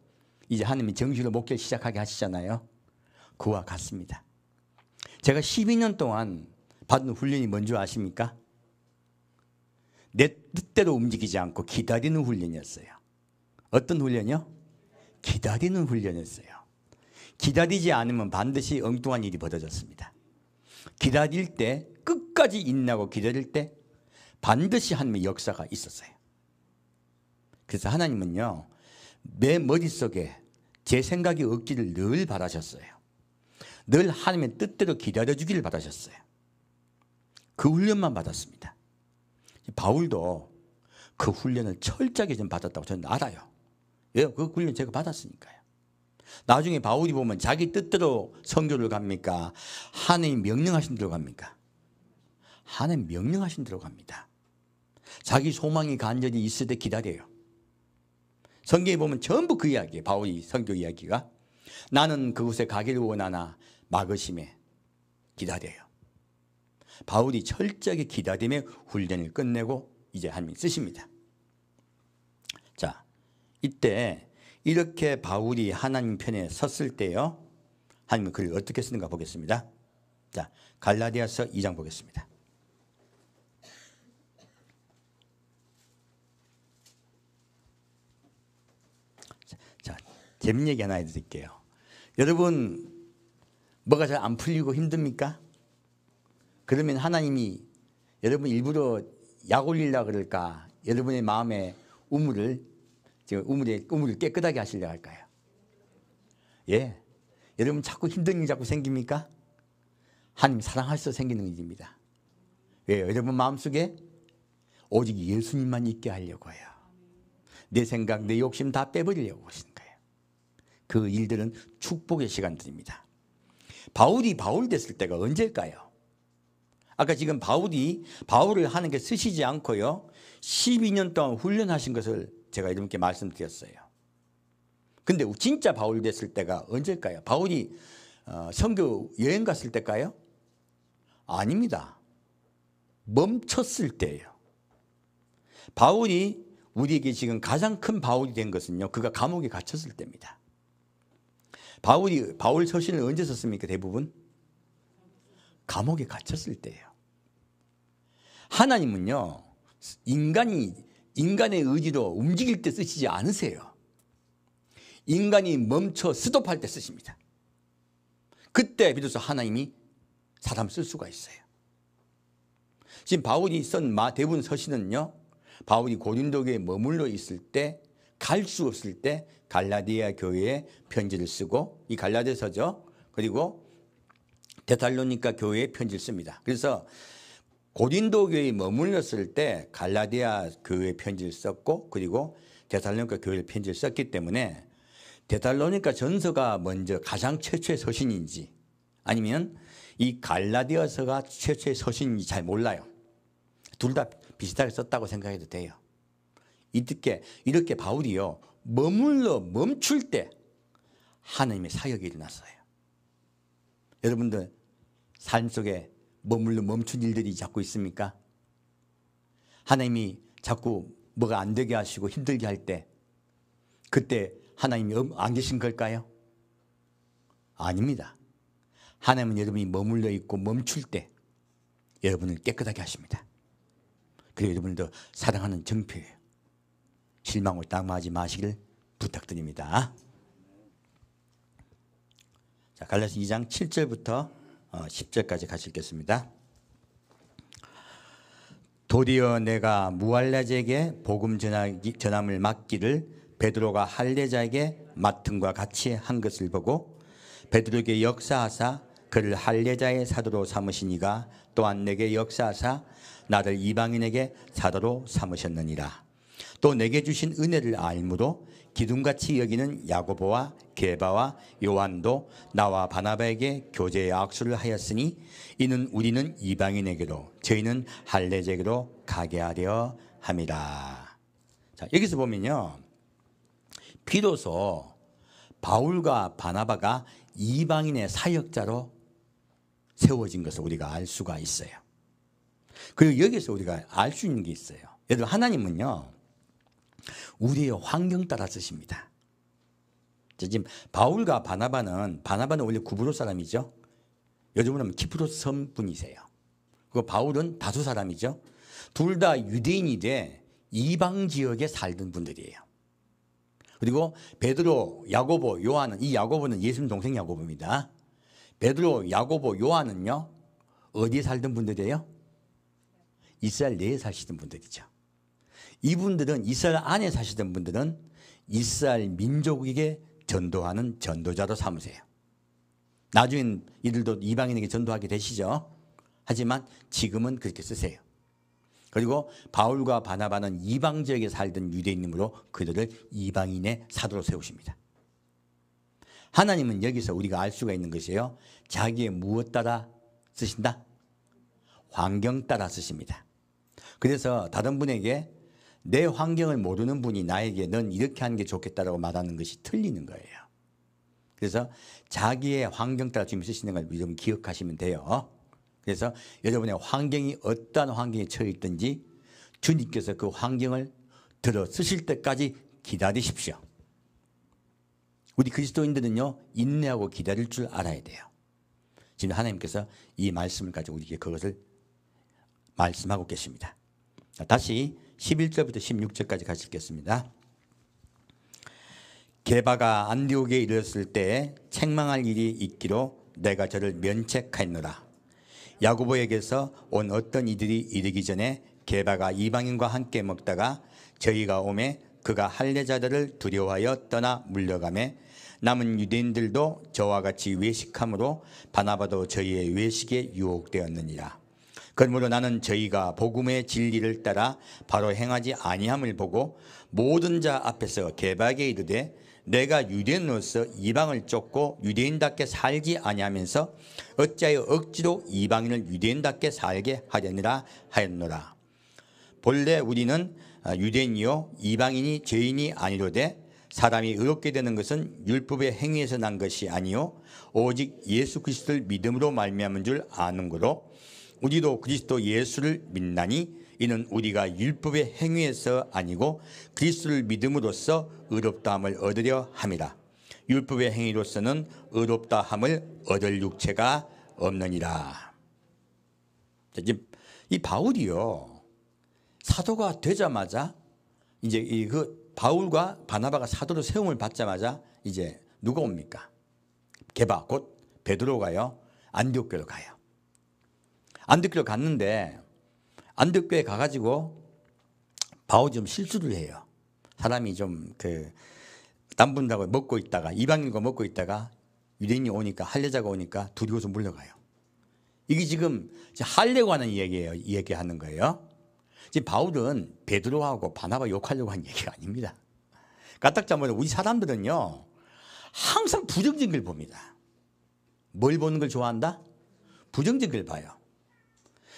Speaker 1: 이제 하나님이 정식으로 목회를 시작하게 하시잖아요. 그와 같습니다. 제가 12년 동안 받은 훈련이 뭔지 아십니까? 내 뜻대로 움직이지 않고 기다리는 훈련이었어요. 어떤 훈련이요? 기다리는 훈련이었어요. 기다리지 않으면 반드시 엉뚱한 일이 벌어졌습니다. 기다릴 때 끝까지 인내하고 기다릴 때 반드시 하나님의 역사가 있었어요. 그래서 하나님은요, 내 머릿속에 제 생각이 없기를 늘 바라셨어요. 늘 하나님의 뜻대로 기다려주기를 바라셨어요. 그 훈련만 받았습니다. 바울도 그 훈련을 철저하게 좀 받았다고 저는 알아요. 왜? 그 훈련 제가 받았으니까요. 나중에 바울이 보면 자기 뜻대로 선교를 갑니까? 하나님 명령하신 대로 갑니까? 하나님 명령하신 대로 갑니다. 자기 소망이 간절히 있을 때 기다려요. 성경에 보면 전부 그 이야기예요. 바울이 선교 이야기가. 나는 그곳에 가기를 원하나 막으심에 기다려요. 바울이 철저하게 기다림의 훈련을 끝내고 이제 하나님이 쓰십니다. 자, 이때 이렇게 바울이 하나님 편에 섰을 때요, 하나님은 그를 어떻게 쓰는가 보겠습니다. 자, 갈라디아서 2장 보겠습니다. 자, 재밌는 얘기 하나 해드릴게요. 여러분, 뭐가 잘 안 풀리고 힘듭니까? 그러면 하나님이 여러분 일부러 약 올리려고 그럴까? 여러분의 마음에 우물을 깨끗하게 하시려고 할까요? 예. 여러분 자꾸 힘든 일이 자꾸 생깁니까? 하나님 사랑하셔서 생기는 일입니다. 왜요? 여러분 마음속에 오직 예수님만 있게 하려고 해요. 내 생각, 내 욕심 다 빼버리려고 하시는 거예요. 그 일들은 축복의 시간들입니다. 바울이 바울 됐을 때가 언제일까요? 아까 지금 바울을 하나님께 쓰시지 않고요, 12년 동안 훈련하신 것을 제가 여러분께 말씀드렸어요. 근데 진짜 바울 됐을 때가 언제일까요? 바울이 선교 여행 갔을 때일까요? 아닙니다. 멈췄을 때예요. 바울이 우리에게 지금 가장 큰 바울이 된 것은요, 그가 감옥에 갇혔을 때입니다. 바울 서신을 언제 썼습니까? 대부분 감옥에 갇혔을 때예요. 하나님은요, 인간의 의지로 움직일 때 쓰시지 않으세요. 인간이 멈춰 스톱할 때 쓰십니다. 그때 비로소 하나님이 사람 쓸 수가 있어요. 지금 바울이 쓴 대부분 서신은요, 바울이 고린도교에 머물러 있을 때, 갈 수 없을 때 갈라디아 교회에 편지를 쓰고, 이 갈라디아서죠. 그리고 데살로니가 교회에 편지를 씁니다. 그래서 고린도 교회에 머물렀을 때 갈라디아 교회에 편지를 썼고, 그리고 데살로니가 교회에 편지를 썼기 때문에 데살로니가 전서가 먼저 가장 최초의 서신인지 아니면 이 갈라디아서가 최초의 서신인지 잘 몰라요. 둘 다 비슷하게 썼다고 생각해도 돼요. 이렇게 바울이요, 멈출 때 하나님의 사역이 일어났어요. 여러분들 삶 속에 멈춘 일들이 자꾸 있습니까? 하나님이 자꾸 뭐가 안 되게 하시고 힘들게 할 때 그때 하나님이 안 계신 걸까요? 아닙니다. 하나님은 여러분이 머물러 있고 멈출 때 여러분을 깨끗하게 하십니다. 그리고 여러분도 사랑하는 정표예요. 실망을 당하지 마시길 부탁드립니다. 자, 갈라디아서 2장 7절부터 10절까지 같이 읽겠습니다. 도리어 내가 무할례자에게 복음 전함을 맡기를 베드로가 할례자에게 맡음과 같이 한 것을 보고 베드로에게 역사하사 그를 할례자의 사도로 삼으시니가 또한 내게 역사하사 나를 이방인에게 사도로 삼으셨느니라. 또 내게 주신 은혜를 알므로 기둥같이 여기는 야고보와 게바와 요한도 나와 바나바에게 교제의 악수를 하였으니 이는 우리는 이방인에게로 저희는 할례제에게로 가게 하려 함이라. 자, 여기서 보면요, 비로소 바울과 바나바가 이방인의 사역자로 세워진 것을 우리가 알 수가 있어요. 그리고 여기서 우리가 알 수 있는 게 있어요. 예를 들어 하나님은요, 우리의 환경 따라 쓰십니다. 지금 바울과 바나바는 원래 구브로 사람이죠. 요즘으로 하면 키프로스 섬분이세요. 그리고 바울은 다수 사람이죠. 둘 다 유대인이되 이방 지역에 살던 분들이에요. 그리고 베드로, 야고보, 요한은, 이 야고보는 예수님 동생 야고보입니다. 베드로, 야고보, 요한은요, 어디에 살던 분들이에요? 이스라엘 내에 사시던 분들이죠. 이분들은, 이스라엘 안에 사시던 분들은 이스라엘 민족에게 전도하는 전도자로 삼으세요. 나중엔 이들도 이방인에게 전도하게 되시죠. 하지만 지금은 그렇게 쓰세요. 그리고 바울과 바나바는 이방 지역에 살던 유대인이므로 그들을 이방인의 사도로 세우십니다. 하나님은 여기서 우리가 알 수가 있는 것이에요. 자기의 무엇 따라 쓰신다? 환경 따라 쓰십니다. 그래서 다른 분에게 내 환경을 모르는 분이 나에게 넌 이렇게 하는 게 좋겠다라고 말하는 것이 틀리는 거예요. 그래서 자기의 환경 따라 주님 쓰시는 걸 여러분 기억하시면 돼요. 그래서 여러분의 환경이 어떠한 환경에 처해 있든지 주님께서 그 환경을 들어 쓰실 때까지 기다리십시오. 우리 그리스도인들은요, 인내하고 기다릴 줄 알아야 돼요. 지금 하나님께서 이 말씀을 가지고 우리에게 그것을 말씀하고 계십니다. 다시 11절부터 16절까지 같이 읽겠습니다. 게바가 안디옥에 이르렀을 때 책망할 일이 있기로 내가 저를 면책하였노라. 야고보에게서 온 어떤 이들이 이르기 전에 게바가 이방인과 함께 먹다가 저희가 오매 그가 할례자들을 두려워하여 떠나 물러가매 남은 유대인들도 저와 같이 외식함으로 바나바도 저희의 외식에 유혹되었느니라. 그러므로 나는 저희가 복음의 진리를 따라 바로 행하지 아니함을 보고 모든 자 앞에서 게바에게 이르되 내가 유대인으로서 이방을 쫓고 유대인답게 살지 아니하면서 어찌하여 억지로 이방인을 유대인답게 살게 하려니라 하였노라. 본래 우리는 유대인이요 이방인이 죄인이 아니로되 사람이 의롭게 되는 것은 율법의 행위에서 난 것이 아니요 오직 예수 그리스도를 믿음으로 말미암은 줄 아는 거로 우리도 그리스도 예수를 믿나니 이는 우리가 율법의 행위에서 아니고 그리스도를 믿음으로써 의롭다함을 얻으려 함이라. 율법의 행위로서는 의롭다함을 얻을 육체가 없느니라. 이 바울이요, 사도가 되자마자 이제 그 바울과 바나바가 사도로 세움을 받자마자 이제 누가 옵니까? 게바 곧 베드로가요 안디옥교로 가요. 안디옥교로 갔는데 안디옥교에 가가지고 바울이 좀 실수를 해요. 사람이 좀 남분하고 먹고 있다가 이방인과 먹고 있다가 유대인이 오니까 할례자가 오니까 두려워서 물러가요. 이게 지금 할례 관한 얘기하는 거예요. 지금 바울은 베드로하고 바나바 욕하려고 한 얘기가 아닙니다. 까딱자면 우리 사람들은요 항상 부정적인 걸 봅니다. 뭘 보는 걸 좋아한다? 부정적인 걸 봐요.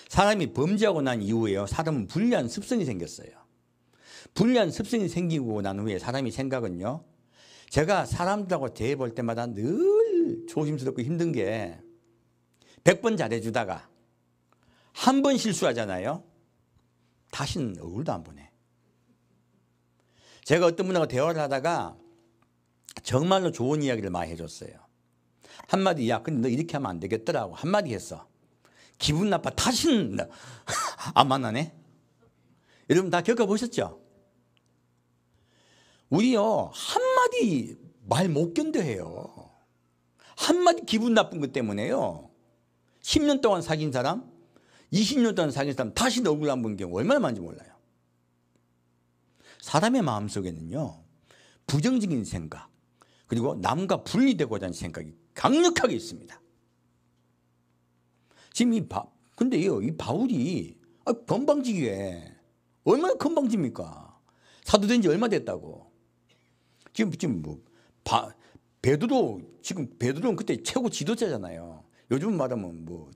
Speaker 1: 사람이 범죄하고 난 이후에요 사람은 불리한 습성이 생겼어요. 불리한 습성이 생기고 난 후에 사람이 생각은요, 제가 사람들하고 대해볼 때마다 늘 조심스럽고 힘든 게 100번 잘해주다가 한 번 실수하잖아요. 다시는 얼굴도 안 보내. 제가 어떤 분하고 대화를 하다가 정말로 좋은 이야기를 많이 해줬어요. 한마디, 야 근데 너 이렇게 하면 안 되겠더라고 한마디 했어. 기분 나빠. 다시는 안 만나네. 여러분 다 겪어보셨죠? 우리요 한마디 말 못 견뎌해요. 한마디 기분 나쁜 것 때문에요 10년 동안 사귄 사람 20년 동안 사귄 사람 다시 얼굴 안 본 경우 얼마나 많은지 몰라요. 사람의 마음속에는요 부정적인 생각 그리고 남과 분리되고자 하는 생각이 강력하게 있습니다. 지금 근데요 이 바울이 건방지게 얼마나 건방집니까? 사도된 지 얼마 됐다고. 지금 베드로는 그때 최고 지도자잖아요. 요즘 말하면 뭐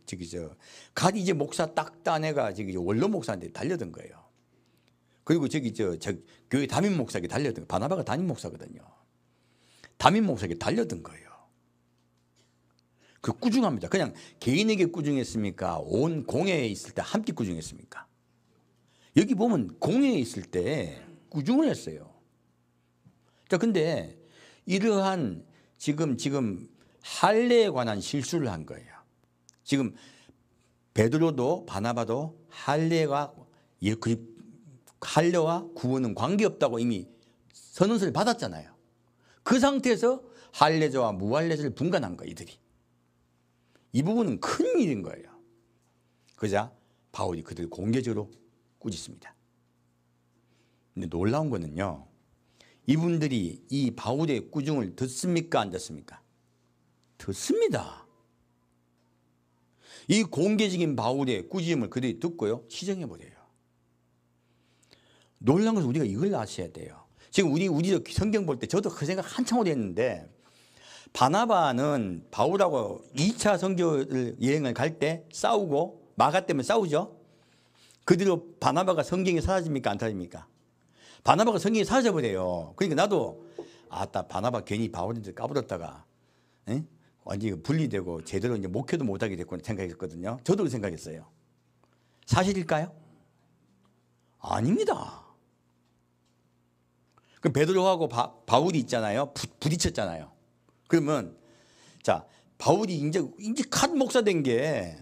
Speaker 1: 가디제 목사 딱 딴애가 원로 목사한테 달려든 거예요. 그리고 교회 담임 목사에게 달려든, 바나바가 담임 목사거든요. 담임 목사에게 달려든 거예요. 그 꾸중합니다. 그냥 개인에게 꾸중했습니까? 온 공회에 있을 때 함께 꾸중했습니까? 여기 보면 공회에 있을 때 꾸중을 했어요. 자, 근데 이러한 지금 할례에 관한 실수를 한 거예요. 지금 베드로도 바나바도 할례와 구원은 관계없다고 이미 선언서를 받았잖아요. 그 상태에서 할례자와 무할례자를 분간한 거예요, 이들이. 이 부분은 큰 일인 거예요. 그러자 바울이 그들을 공개적으로 꾸짖습니다. 근데 놀라운 거는요, 이분들이 이 바울의 꾸중을 듣습니까, 안 듣습니까? 듣습니다. 이 공개적인 바울의 꾸짖음을 그들이 듣고요, 시정해버려요. 놀라운 것은 우리가 이걸 아셔야 돼요. 지금 우리도 성경 볼 때 저도 그 생각 한참 오래 했는데, 바나바는 바울하고 2차 선교 여행을 갈 때 싸우고 마가 때문에 싸우죠. 그 뒤로 바나바가 성경에 사라집니까, 안 사라집니까? 바나바가 성경에 사라져버려요. 그러니까 나도 바나바 괜히 바울한테 까불었다가 완전히 분리되고 제대로 이제 목회도 못하게 됐구나 생각했거든요. 저도 그 생각했어요. 사실일까요? 아닙니다. 그 베드로하고 바울이 있잖아요. 부딪혔잖아요. 그러면 자, 바울이 이제 칸 목사 된 게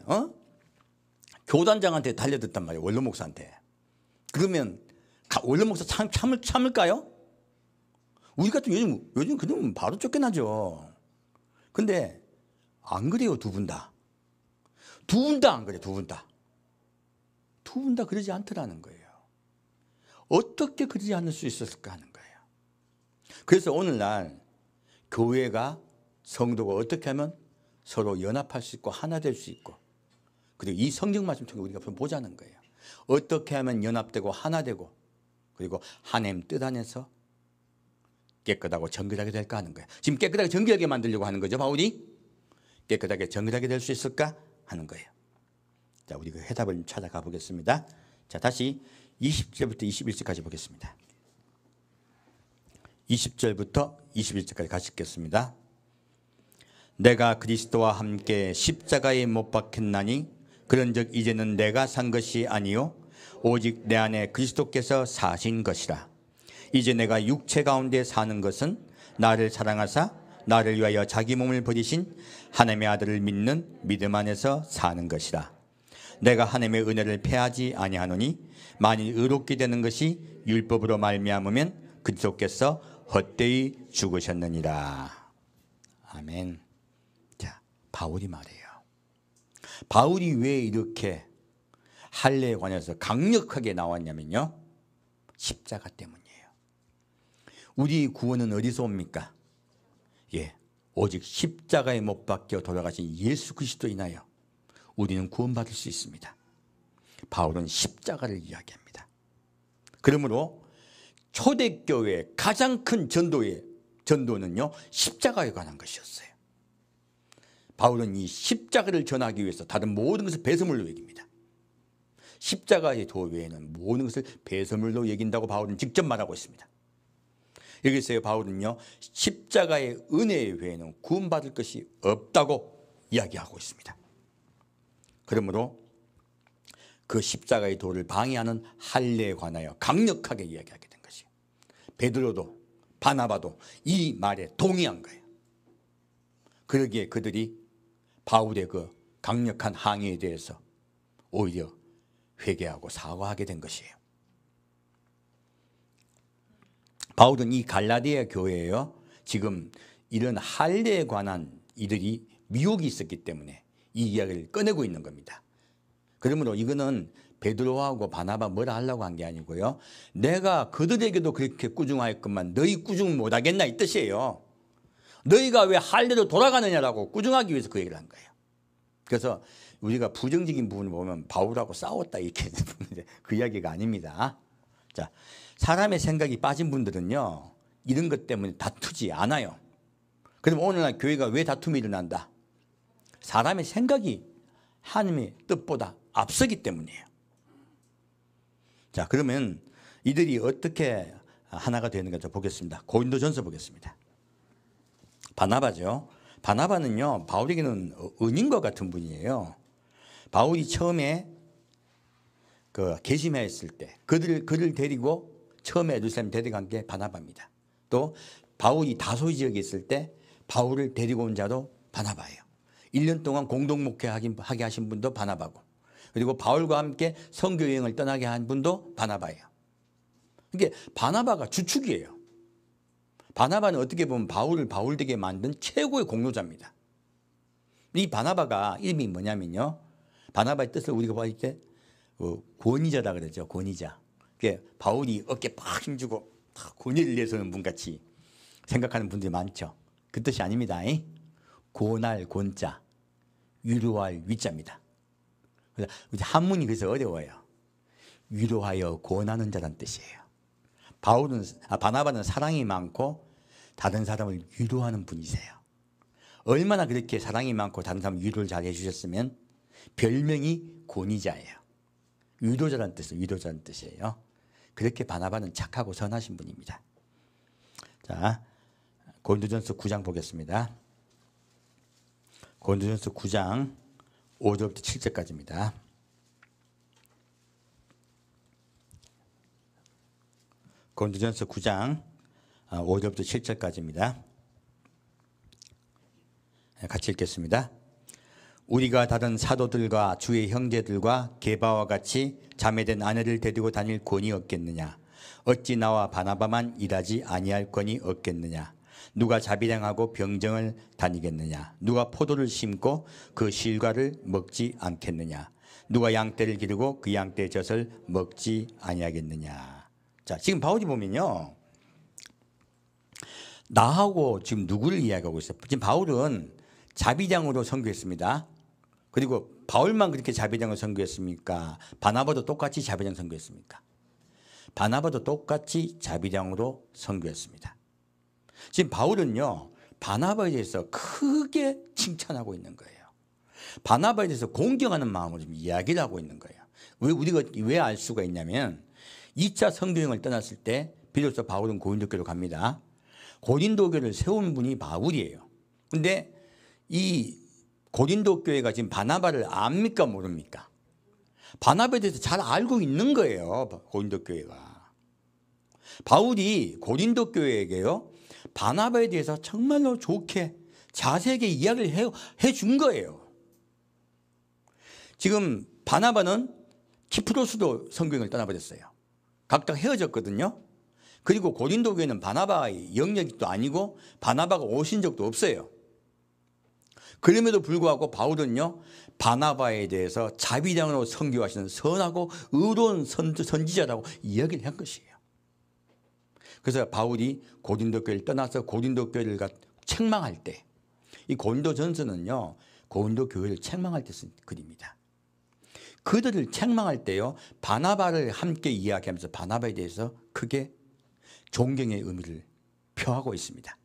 Speaker 1: 교단장한테 달려들단 말이에요. 원로 목사한테. 그러면 원로 목사 참을까요? 우리 같은 요즘 그러면 바로 쫓겨나죠. 근데 안 그래요. 두 분 다. 두 분 다 안 그래요. 두 분 다. 두 분 다 그러지 않더라는 거예요. 어떻게 그러지 않을 수 있었을까 하는 거예요. 그래서 오늘날 교회가, 성도가 어떻게 하면 서로 연합할 수 있고 하나 될 수 있고, 그리고 이 성경 말씀 통해 우리가 보자는 거예요. 어떻게 하면 연합되고 하나 되고, 그리고 하나님 뜻 안에서 깨끗하고 정결하게 될까 하는 거예요. 지금 깨끗하게 정결하게 만들려고 하는 거죠, 바울이. 깨끗하게 정결하게 될 수 있을까 하는 거예요. 자, 우리 그 해답을 찾아가 보겠습니다. 자, 다시 20절부터 21절까지 보겠습니다. 20절부터 21절까지 가시겠습니다. 내가 그리스도와 함께 십자가에 못 박혔나니 그런즉 이제는 내가 산 것이 아니요 오직 내 안에 그리스도께서 사신 것이라. 이제 내가 육체 가운데 사는 것은 나를 사랑하사 나를 위하여 자기 몸을 버리신 하나님의 아들을 믿는 믿음 안에서 사는 것이라. 내가 하나님의 은혜를 패하지 아니하노니 만일 의롭게 되는 것이 율법으로 말미암으면 그리스도께서 헛되이 죽으셨느니라. 아멘. 자, 바울이 말해요. 바울이 왜 이렇게 할례에 관해서 강력하게 나왔냐면요, 십자가 때문이에요. 우리 구원은 어디서 옵니까? 오직 십자가에 못 박혀 돌아가신 예수 그리스도 인하여 우리는 구원받을 수 있습니다. 바울은 십자가를 이야기합니다. 그러므로 초대교회의 가장 큰 전도는요, 십자가에 관한 것이었어요. 바울은 이 십자가를 전하기 위해서 다른 모든 것을 배설물로 여깁니다. 십자가의 도 외에는 모든 것을 배설물로 여긴다고 바울은 직접 말하고 있습니다. 여기서 바울은요, 십자가의 은혜 외에는 구원받을 것이 없다고 이야기하고 있습니다. 그러므로 그 십자가의 도를 방해하는 할례에 관하여 강력하게 이야기하게 된 것이에요. 베드로도 바나바도 이 말에 동의한 거예요. 그러기에 그들이 바울의 그 강력한 항의에 대해서 오히려 회개하고 사과하게 된 것이에요. 바울은 이 갈라디아 교회에요, 지금 이런 할례에 관한 이들이 미혹이 있었기 때문에 이 이야기를 꺼내고 있는 겁니다. 그러므로 이거는 베드로하고 바나바 뭐라 하려고 한 게 아니고요, 내가 그들에게도 그렇게 꾸중하였건만 너희 꾸중 못하겠나 이 뜻이에요. 너희가 왜 할례로 돌아가느냐라고 꾸중하기 위해서 그 얘기를 한 거예요. 그래서 우리가 부정적인 부분을 보면 바울하고 싸웠다 이렇게 그 이야기가 아닙니다. 자, 사람의 생각이 빠진 분들은요, 이런 것 때문에 다투지 않아요. 그럼 오늘날 교회가 왜 다툼이 일어난다? 사람의 생각이 하나님의 뜻보다 앞서기 때문이에요. 자, 그러면 이들이 어떻게 하나가 되는가 좀 보겠습니다. 고린도전서 보겠습니다. 바나바죠. 바나바는요, 바울에게는 은인과 같은 분이에요. 바울이 처음에 그 게시마했을 때 그를 데리고 처음에 예루살렘 데려간 게 바나바입니다. 또 바울이 다소 지역에 있을 때 바울을 데리고 온 자도 바나바예요. 1년 동안 공동 목회하게 하신 분도 바나바고, 그리고 바울과 함께 선교 여행을 떠나게 한 분도 바나바예요. 이게 바나바가 주축이에요. 바나바는 어떻게 보면 바울을 바울되게 만든 최고의 공로자입니다. 이 바나바가 이름이 뭐냐면요, 바나바의 뜻을 우리가 볼 때 권위자다 그러죠. 권위자. 바울이 어깨 팍 힘주고 권위를 내세우는 분 같이 생각하는 분들이 많죠. 그 뜻이 아닙니다. 권할 권자, 위로할 위자입니다. 한문이 그래서 어려워요. 위로하여 권하는 자란 뜻이에요. 바나바는 사랑이 많고 다른 사람을 위로하는 분이세요. 얼마나 그렇게 사랑이 많고 다른 사람 위로를 잘 해주셨으면 별명이 권위자예요. 위로자란 뜻이에요. 그렇게 바나바는 착하고 선하신 분입니다. 자, 고린도전서 9장 보겠습니다. 고린도전서 9장 5절부터 7절까지입니다. 고린도전서 9장 5절부터 7절까지입니다. 같이 읽겠습니다. 우리가 다른 사도들과 주의 형제들과 게바와 같이 자매된 아내를 데리고 다닐 권이 없겠느냐? 어찌 나와 바나바만 일하지 아니할 권이 없겠느냐? 누가 자비량하고 병정을 다니겠느냐? 누가 포도를 심고 그 실과를 먹지 않겠느냐? 누가 양떼를 기르고 그 양떼의 젖을 먹지 아니하겠느냐? 자, 지금 바울이 보면요, 나하고 지금 누구를 이야기하고 있어요? 지금 바울은 자비량으로 선교했습니다. 그리고 바울만 그렇게 자비량을 선교했습니까? 바나바도 똑같이 자비량 선교했습니까? 바나바도 똑같이 자비량으로 선교했습니다. 지금 바울은요, 바나바에 대해서 크게 칭찬하고 있는 거예요. 바나바에 대해서 공경하는 마음으로 지금 이야기를 하고 있는 거예요. 우리가 왜 알 수가 있냐면 2차 선교여행을 떠났을 때 비로소 바울은 고린도교로 갑니다. 고린도교를 세운 분이 바울이에요. 근데 이 고린도 교회가 지금 바나바를 압니까 모릅니까? 바나바에 대해서 잘 알고 있는 거예요. 고린도 교회가. 바울이 고린도 교회에게요, 바나바에 대해서 정말로 좋게 자세하게 이야기를 해준 거예요. 지금 바나바는 키프로스도 선교행을 떠나버렸어요. 각각 헤어졌거든요. 그리고 고린도 교회는 바나바의 영역이 또 아니고 바나바가 오신 적도 없어요. 그럼에도 불구하고 바울은요, 바나바에 대해서 자비량으로 선교하시는 선하고 의로운 선지자라고 이야기를 한 것이에요. 그래서 바울이 고린도 교회를 떠나서 고린도 교회를 책망할 때, 이 고린도전서는요, 고린도 교회를 책망할 때 쓴 글입니다. 그들을 책망할 때요, 바나바를 함께 이야기하면서 바나바에 대해서 크게 존경의 의미를 표하고 있습니다.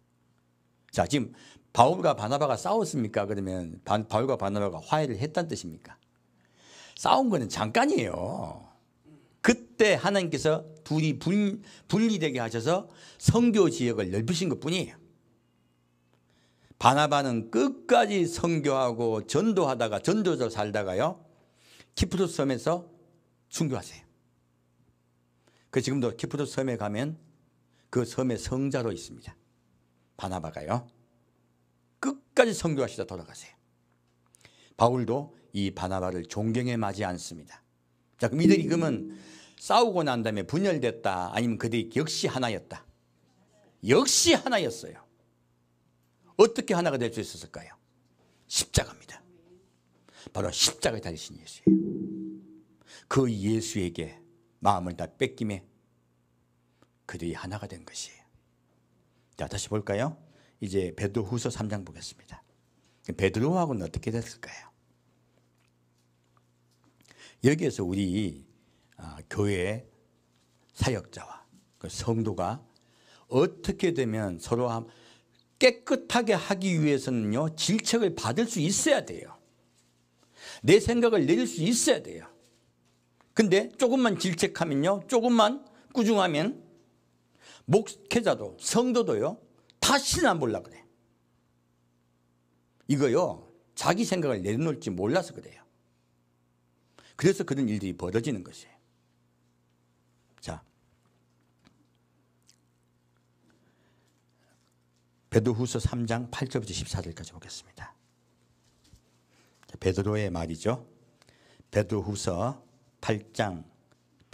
Speaker 1: 자, 지금 바울과 바나바가 싸웠습니까? 그러면 바울과 바나바가 화해를 했다는 뜻입니까? 싸운 거는 잠깐이에요. 그때 하나님께서 둘이 분리되게 하셔서 선교 지역을 넓히신 것뿐이에요. 바나바는 끝까지 선교하고 전도하다가 전도자 살다가요, 키프로스 섬에서 순교하세요. 그 지금도 키프로스 섬에 가면 그 섬의 성자로 있습니다. 바나바가요. 끝까지 선교하시다 돌아가세요. 바울도 이 바나바를 존경해 마지 않습니다. 자, 그럼 이들이 그러면 싸우고 난 다음에 분열됐다, 아니면 그들이 역시 하나였다? 역시 하나였어요. 어떻게 하나가 될 수 있었을까요? 십자가입니다. 바로 십자가에 달리신 예수예요. 그 예수에게 마음을 다 뺏김에 그들이 하나가 된 것이에요. 자, 다시 볼까요? 이제 베드로후서 3장 보겠습니다. 베드로하고는 어떻게 됐을까요? 여기에서 우리 교회 사역자와 그 성도가 어떻게 되면 서로 깨끗하게 하기 위해서는요, 질책을 받을 수 있어야 돼요. 내 생각을 내릴 수 있어야 돼요. 근데 조금만 질책하면요, 조금만 꾸중하면 목회자도 성도도요, 다 신안 보려고 그래. 이거요, 자기 생각을 내려놓을 줄 몰라서 그래요. 그래서 그런 일들이 벌어지는 것이에요. 자, 베드로후서 3장 8절부터 14절까지 보겠습니다. 베드로의 말이죠. 베드로후서 3장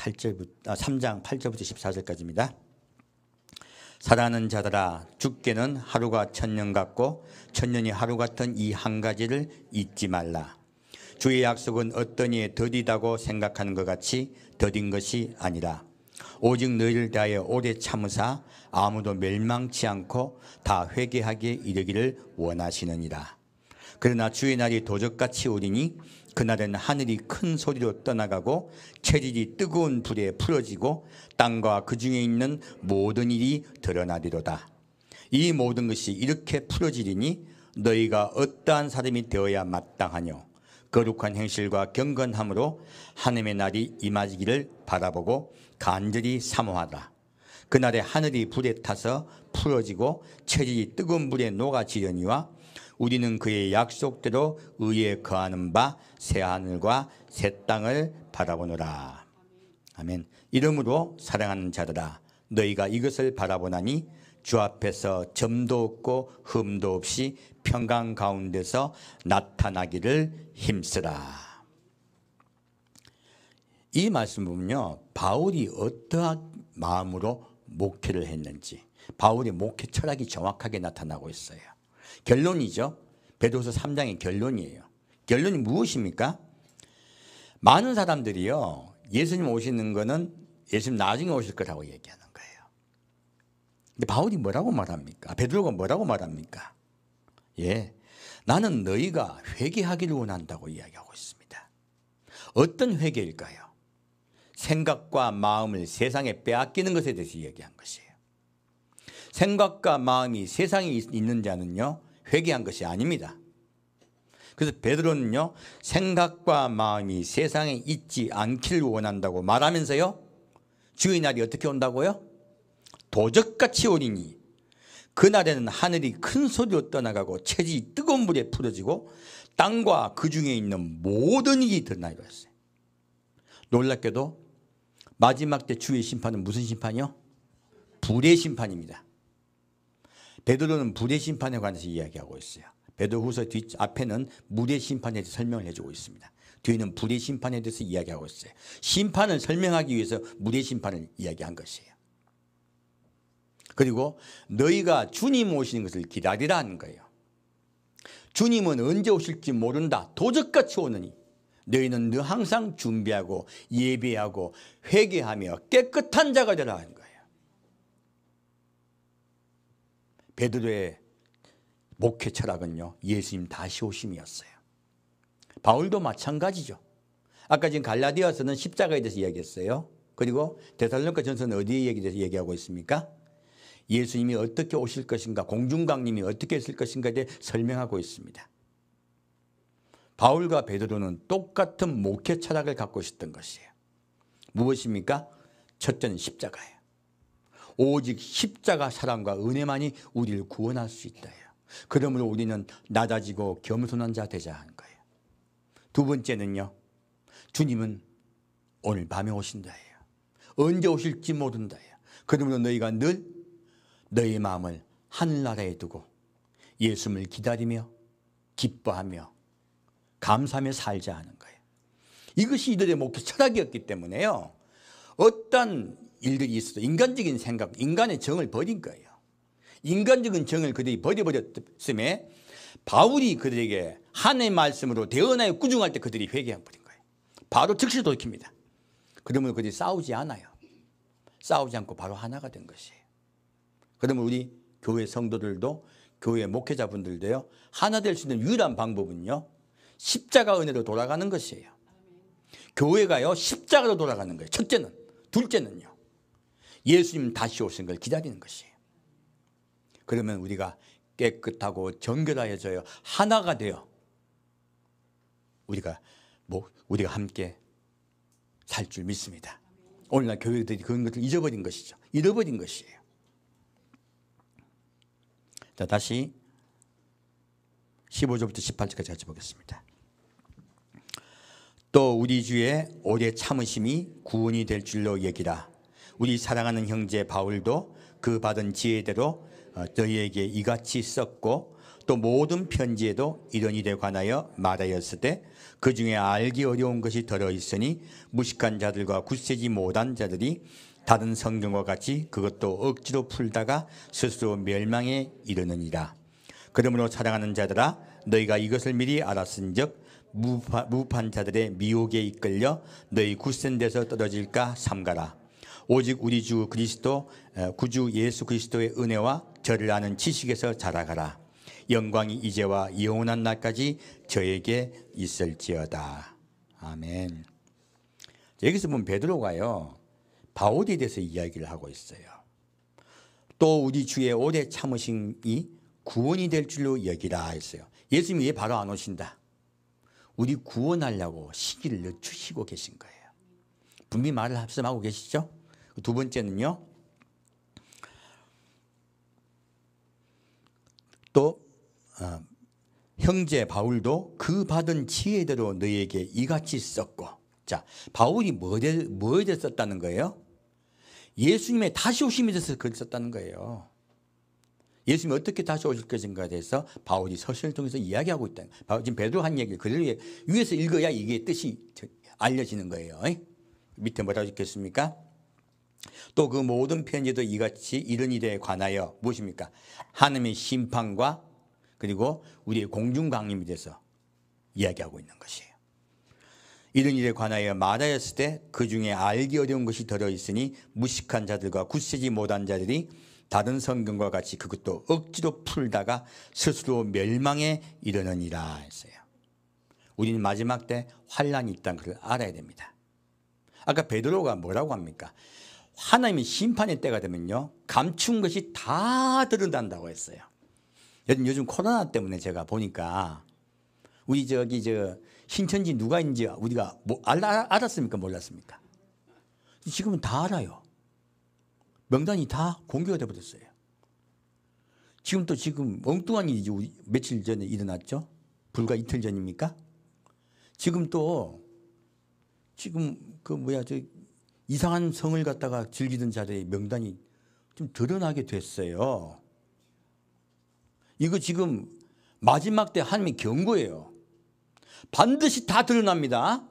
Speaker 1: 8절부터 14절까지입니다. 사랑하는 자들아, 주께는 하루가 천년 같고 천년이 하루 같은 이 한 가지를 잊지 말라. 주의 약속은 어떤 이에 더디다고 생각하는 것 같이 더딘 것이 아니라 오직 너희를 대하여 오래 참으사 아무도 멸망치 않고 다 회개하기에 이르기를 원하시느니라. 그러나 주의 날이 도적같이 오리니 그날은 하늘이 큰 소리로 떠나가고 체질이 뜨거운 불에 풀어지고 땅과 그 중에 있는 모든 일이 드러나리로다. 이 모든 것이 이렇게 풀어지리니 너희가 어떠한 사람이 되어야 마땅하뇨. 거룩한 행실과 경건함으로 하나님의 날이 임하기를 바라보고 간절히 사모하라. 그날에 하늘이 불에 타서 풀어지고 체질이 뜨거운 불에 녹아지려니와 우리는 그의 약속대로 의에 거하는 바 새 하늘과 새 땅을 바라보노라. 아멘. 이러므로 사랑하는 자들아, 너희가 이것을 바라보나니 주 앞에서 점도 없고 흠도 없이 평강 가운데서 나타나기를 힘쓰라. 이 말씀 보면요, 바울이 어떠한 마음으로 목회를 했는지, 바울의 목회 철학이 정확하게 나타나고 있어요. 결론이죠. 베드로서 3장의 결론이에요. 결론이 무엇입니까? 많은 사람들이요, 예수님 오시는 거는 예수님 나중에 오실 거라고 얘기하는 거예요. 근데 바울이 뭐라고 말합니까? 베드로가 뭐라고 말합니까? 예, 나는 너희가 회개하기를 원한다고 이야기하고 있습니다. 어떤 회개일까요? 생각과 마음을 세상에 빼앗기는 것에 대해서 이야기한 것이에요. 생각과 마음이 세상에 있는 자는요, 회개한 것이 아닙니다. 그래서 베드로는요, 생각과 마음이 세상에 있지 않기를 원한다고 말하면서요, 주의 날이 어떻게 온다고요? 도적같이 오리니 그날에는 하늘이 큰 소리로 떠나가고 체질이 뜨거운 불에 풀어지고 땅과 그 중에 있는 모든 일이 드러나리라 했어요. 놀랍게도 마지막 때 주의 심판은 무슨 심판이요? 불의 심판입니다. 베드로는 불의 심판에 관해서 이야기하고 있어요. 베드로후서 앞에는 물의 심판에 대해서 설명을 해주고 있습니다. 뒤에는 불의 심판에 대해서 이야기하고 있어요. 심판을 설명하기 위해서 물의 심판을 이야기한 것이에요. 그리고 너희가 주님 오시는 것을 기다리라 하는 거예요. 주님은 언제 오실지 모른다. 도적같이 오느니 너희는 늘 항상 준비하고 예배하고 회개하며 깨끗한 자가 되라 하는 거예요. 베드로의 목회 철학은요, 예수님 다시 오심이었어요. 바울도 마찬가지죠. 아까 지금 갈라디아서는 십자가에 대해서 이야기했어요. 그리고 데살로니가 전서는 어디에 대해서 얘기하고 있습니까? 예수님이 어떻게 오실 것인가, 공중강림이 어떻게 있을 것인가에 대해 설명하고 있습니다. 바울과 베드로는 똑같은 목회 철학을 갖고 있었던 것이에요. 무엇입니까? 첫째는 십자가예요. 오직 십자가 사랑과 은혜만이 우리를 구원할 수 있다. 그러므로 우리는 낮아지고 겸손한 자 되자 하는 거예요. 두 번째는요, 주님은 오늘 밤에 오신다 해요. 언제 오실지 모른다 해요. 그러므로 너희가 늘 너희 마음을 하늘나라에 두고 예수님을 기다리며 기뻐하며 감사하며 살자 하는 거예요. 이것이 이들의 목회 철학이었기 때문에요, 어떤 일들이 있어도 인간적인 생각, 인간의 정을 버린 거예요. 인간적인 정을 그들이 버려버렸음에 바울이 그들에게 하나님의 말씀으로 대언하여 꾸중할 때 그들이 회개해버린 거예요. 바로 즉시 돌이킵니다. 그러면 그들이 싸우지 않아요. 싸우지 않고 바로 하나가 된 것이에요. 그러면 우리 교회 성도들도, 교회 목회자분들도요, 하나 될 수 있는 유일한 방법은요, 십자가 은혜로 돌아가는 것이에요. 교회가요, 십자가로 돌아가는 거예요. 첫째는. 둘째는요, 예수님 다시 오신 걸 기다리는 것이에요. 그러면 우리가 깨끗하고 정결하여져요. 하나가 돼요. 우리가 함께 살 줄 믿습니다. 오늘날 교회들이 그런 것을 잊어버린 것이죠. 잃어버린 것이에요. 자, 다시 15절부터 18절까지 같이 보겠습니다. 또 우리 주의 오래 참으심이 구원이 될 줄로 여기라. 우리 사랑하는 형제 바울도 그 받은 지혜대로 너희에게 이같이 썼고 또 모든 편지에도 이런 일에 관하여 말하였을 때 그 중에 알기 어려운 것이 들어있으니 무식한 자들과 굳세지 못한 자들이 다른 성경과 같이 그것도 억지로 풀다가 스스로 멸망에 이르느니라. 그러므로 사랑하는 자들아, 너희가 이것을 미리 알았은즉 무판 자들의 미혹에 이끌려 너희 굳센 데서 떨어질까 삼가라. 오직 우리 주 그리스도 구주 예수 그리스도의 은혜와 저를 아는 지식에서 자라가라. 영광이 이제와 영원한 날까지 저에게 있을지어다. 아멘. 여기서 보면 베드로가요, 바울에 대해서 이야기를 하고 있어요. 또 우리 주의 오래 참으심이 구원이 될 줄로 여기라 했어요. 예수님이 왜 바로 안 오신다? 우리 구원하려고 시기를 늦추시고 계신 거예요. 분명히 말을 합성하고 계시죠? 두 번째는요, 또 형제 바울도 그 받은 지혜대로 너희에게 이같이 썼고. 자, 바울이 뭐에 대해 썼다는 거예요? 예수님의 다시 오심에 대해서 글을 썼다는 거예요. 예수님이 어떻게 다시 오실 것인가에 대해서 바울이 서신을 통해서 이야기하고 있다. 지금 베드로 한 얘기를 그대로 위에서 읽어야 이게 뜻이 알려지는 거예요. 밑에 뭐라고 읽겠습니까? 또 그 모든 편지도 이같이 이런 일에 관하여 무엇입니까? 하나님의 심판과 그리고 우리의 공중강림에 대해서 이야기하고 있는 것이에요. 이런 일에 관하여 말하였을 때 그 중에 알기 어려운 것이 들어있으니 무식한 자들과 굳세지 못한 자들이 다른 성경과 같이 그것도 억지로 풀다가 스스로 멸망에 이르느니라 했어요. 우리는 마지막 때 환란이 있다는 것을 알아야 됩니다. 아까 베드로가 뭐라고 합니까? 하나님의 심판의 때가 되면요, 감춘 것이 다 드러난다고 했어요. 요즘 코로나 때문에 제가 보니까 우리 신천지 누가 있는지 우리가 알았습니까? 몰랐습니까? 지금은 다 알아요. 명단이 다 공개가 되어버렸어요. 지금 엉뚱한 일이 며칠 전에 일어났죠? 불과 이틀 전입니까? 이상한 성을 갖다가 즐기던 자들의 명단이 좀 드러나게 됐어요. 이거 지금 마지막 때 하나님의 경고예요. 반드시 다 드러납니다.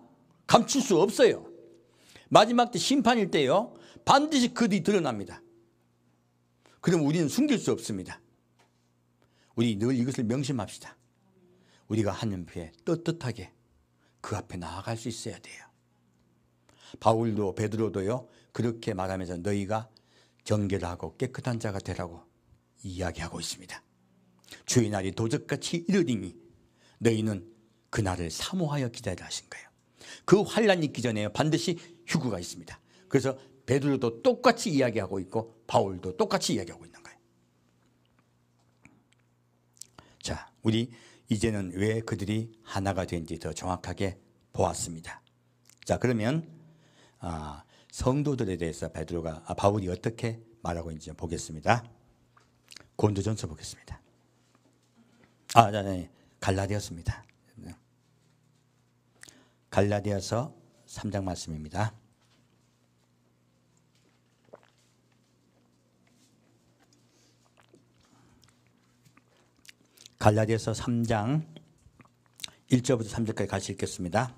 Speaker 1: 감출 수 없어요. 마지막 때 심판일 때요, 반드시 그들이 드러납니다. 그럼 우리는 숨길 수 없습니다. 우리 늘 이것을 명심합시다. 우리가 하나님 앞에 떳떳하게 그 앞에 나아갈 수 있어야 돼요. 바울도 베드로도요, 그렇게 말하면서 너희가 정결하고 깨끗한 자가 되라고 이야기하고 있습니다. 주의 날이 도적같이 이르리니 너희는 그 날을 사모하여 기다리라 하신 거예요. 그 환란이 있기 전에 반드시 휴거가 있습니다. 그래서 베드로도 똑같이 이야기하고 있고 바울도 똑같이 이야기하고 있는 거예요. 자, 우리 이제는 왜 그들이 하나가 된지 더 정확하게 보았습니다. 자, 그러면 성도들에 대해서 바울이 어떻게 말하고 있는지 보겠습니다. 고린도전서 보겠습니다. 갈라디아서입니다. 갈라디아서 3장 말씀입니다. 갈라디아서 3장 1절부터 3절까지 같이 읽겠습니다.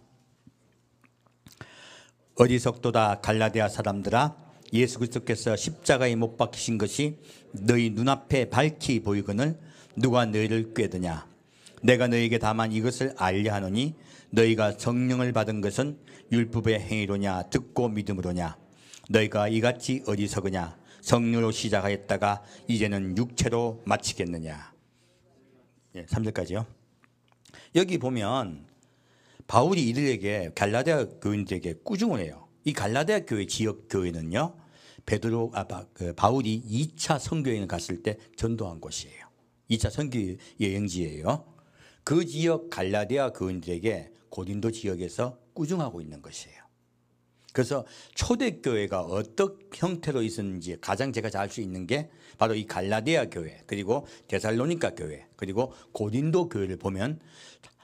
Speaker 1: 어리석도다 갈라디아 사람들아, 예수 그리스도께서 십자가에 못 박히신 것이 너희 눈앞에 밝히 보이거늘 누가 너희를 꾀드냐? 내가 너희에게 다만 이것을 알려 하노니 너희가 성령을 받은 것은 율법의 행위로냐 듣고 믿음으로냐? 너희가 이같이 어리석으냐? 성령으로 시작하였다가 이제는 육체로 마치겠느냐? 3절까지요. 여기 보면 바울이 이들에게, 갈라디아 교인들에게 꾸중을 해요. 이 갈라디아 교회 지역 교회는요, 바울이 2차 선교여행을 갔을 때 전도한 곳이에요. 2차 선교 여행지예요. 그 지역 갈라디아 교인들에게 고린도 지역에서 꾸중하고 있는 것이에요. 그래서 초대교회가 어떤 형태로 있었는지 가장 제가 잘 알 수 있는 게 바로 이 갈라디아 교회, 그리고 데살로니가 교회, 그리고 고린도 교회를 보면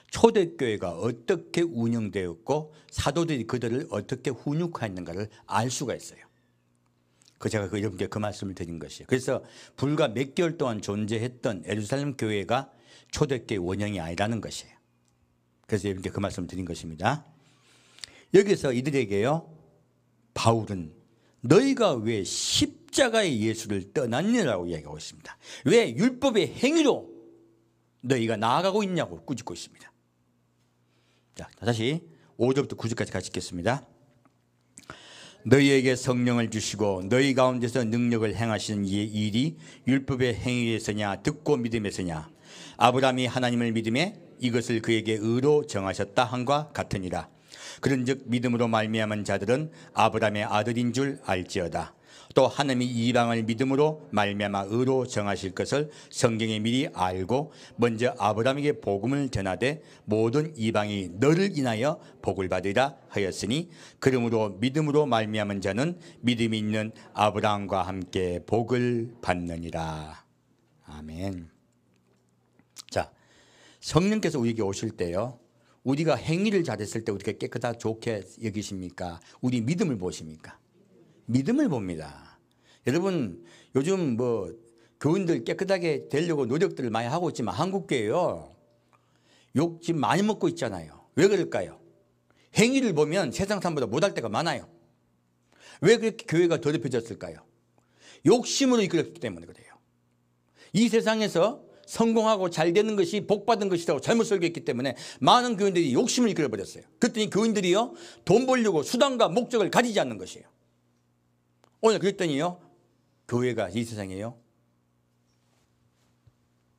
Speaker 1: 초대교회가 어떻게 운영되었고 사도들이 그들을 어떻게 훈육하였는가를 알 수가 있어요. 제가 여러분께 그 말씀을 드린 것이에요. 그래서 불과 몇 개월 동안 존재했던 예루살렘 교회가 초대교회 원형이 아니라는 것이에요. 그래서 여러분께 그 말씀을 드린 것입니다. 여기서 이들에게요, 바울은 너희가 왜 십자가의 예수를 떠났느냐고 이야기하고 있습니다. 왜 율법의 행위로 너희가 나아가고 있냐고 꾸짖고 있습니다. 자, 다시 5절부터 9절까지 같이 읽겠습니다. 너희에게 성령을 주시고 너희 가운데서 능력을 행하시는 이 일이 율법의 행위에서냐 듣고 믿음에서냐. 아브라함이 하나님을 믿음에 이것을 그에게 의로 정하셨다 함과 같으니라. 그런즉 믿음으로 말미암은 자들은 아브라함의 아들인 줄 알지어다. 또 하나님이 이방을 믿음으로 말미암아 의로 정하실 것을 성경에 미리 알고 먼저 아브라함에게 복음을 전하되 모든 이방이 너를 인하여 복을 받으리라 하였으니 그러므로 믿음으로 말미암은 자는 믿음이 있는 아브라함과 함께 복을 받느니라. 아멘. 자, 성령께서 우리에게 오실 때요, 우리가 행위를 잘했을 때 우리가 깨끗하고 좋게 여기십니까? 우리 믿음을 보십니까? 믿음을 봅니다. 여러분, 요즘 교인들 깨끗하게 되려고 노력들을 많이 하고 있지만 한국교회요, 욕 지금 많이 먹고 있잖아요. 왜 그럴까요? 행위를 보면 세상 사람보다 못할 때가 많아요. 왜 그렇게 교회가 더럽혀졌을까요? 욕심으로 이끌었기 때문에 그래요. 이 세상에서 성공하고 잘 되는 것이 복받은 것이라고 잘못 설교했기 때문에 많은 교인들이 욕심을 이끌어버렸어요. 그랬더니 교인들이요, 돈 벌려고 수단과 목적을 가지지 않는 것이에요. 오늘 그랬더니요, 교회가 이 세상에요,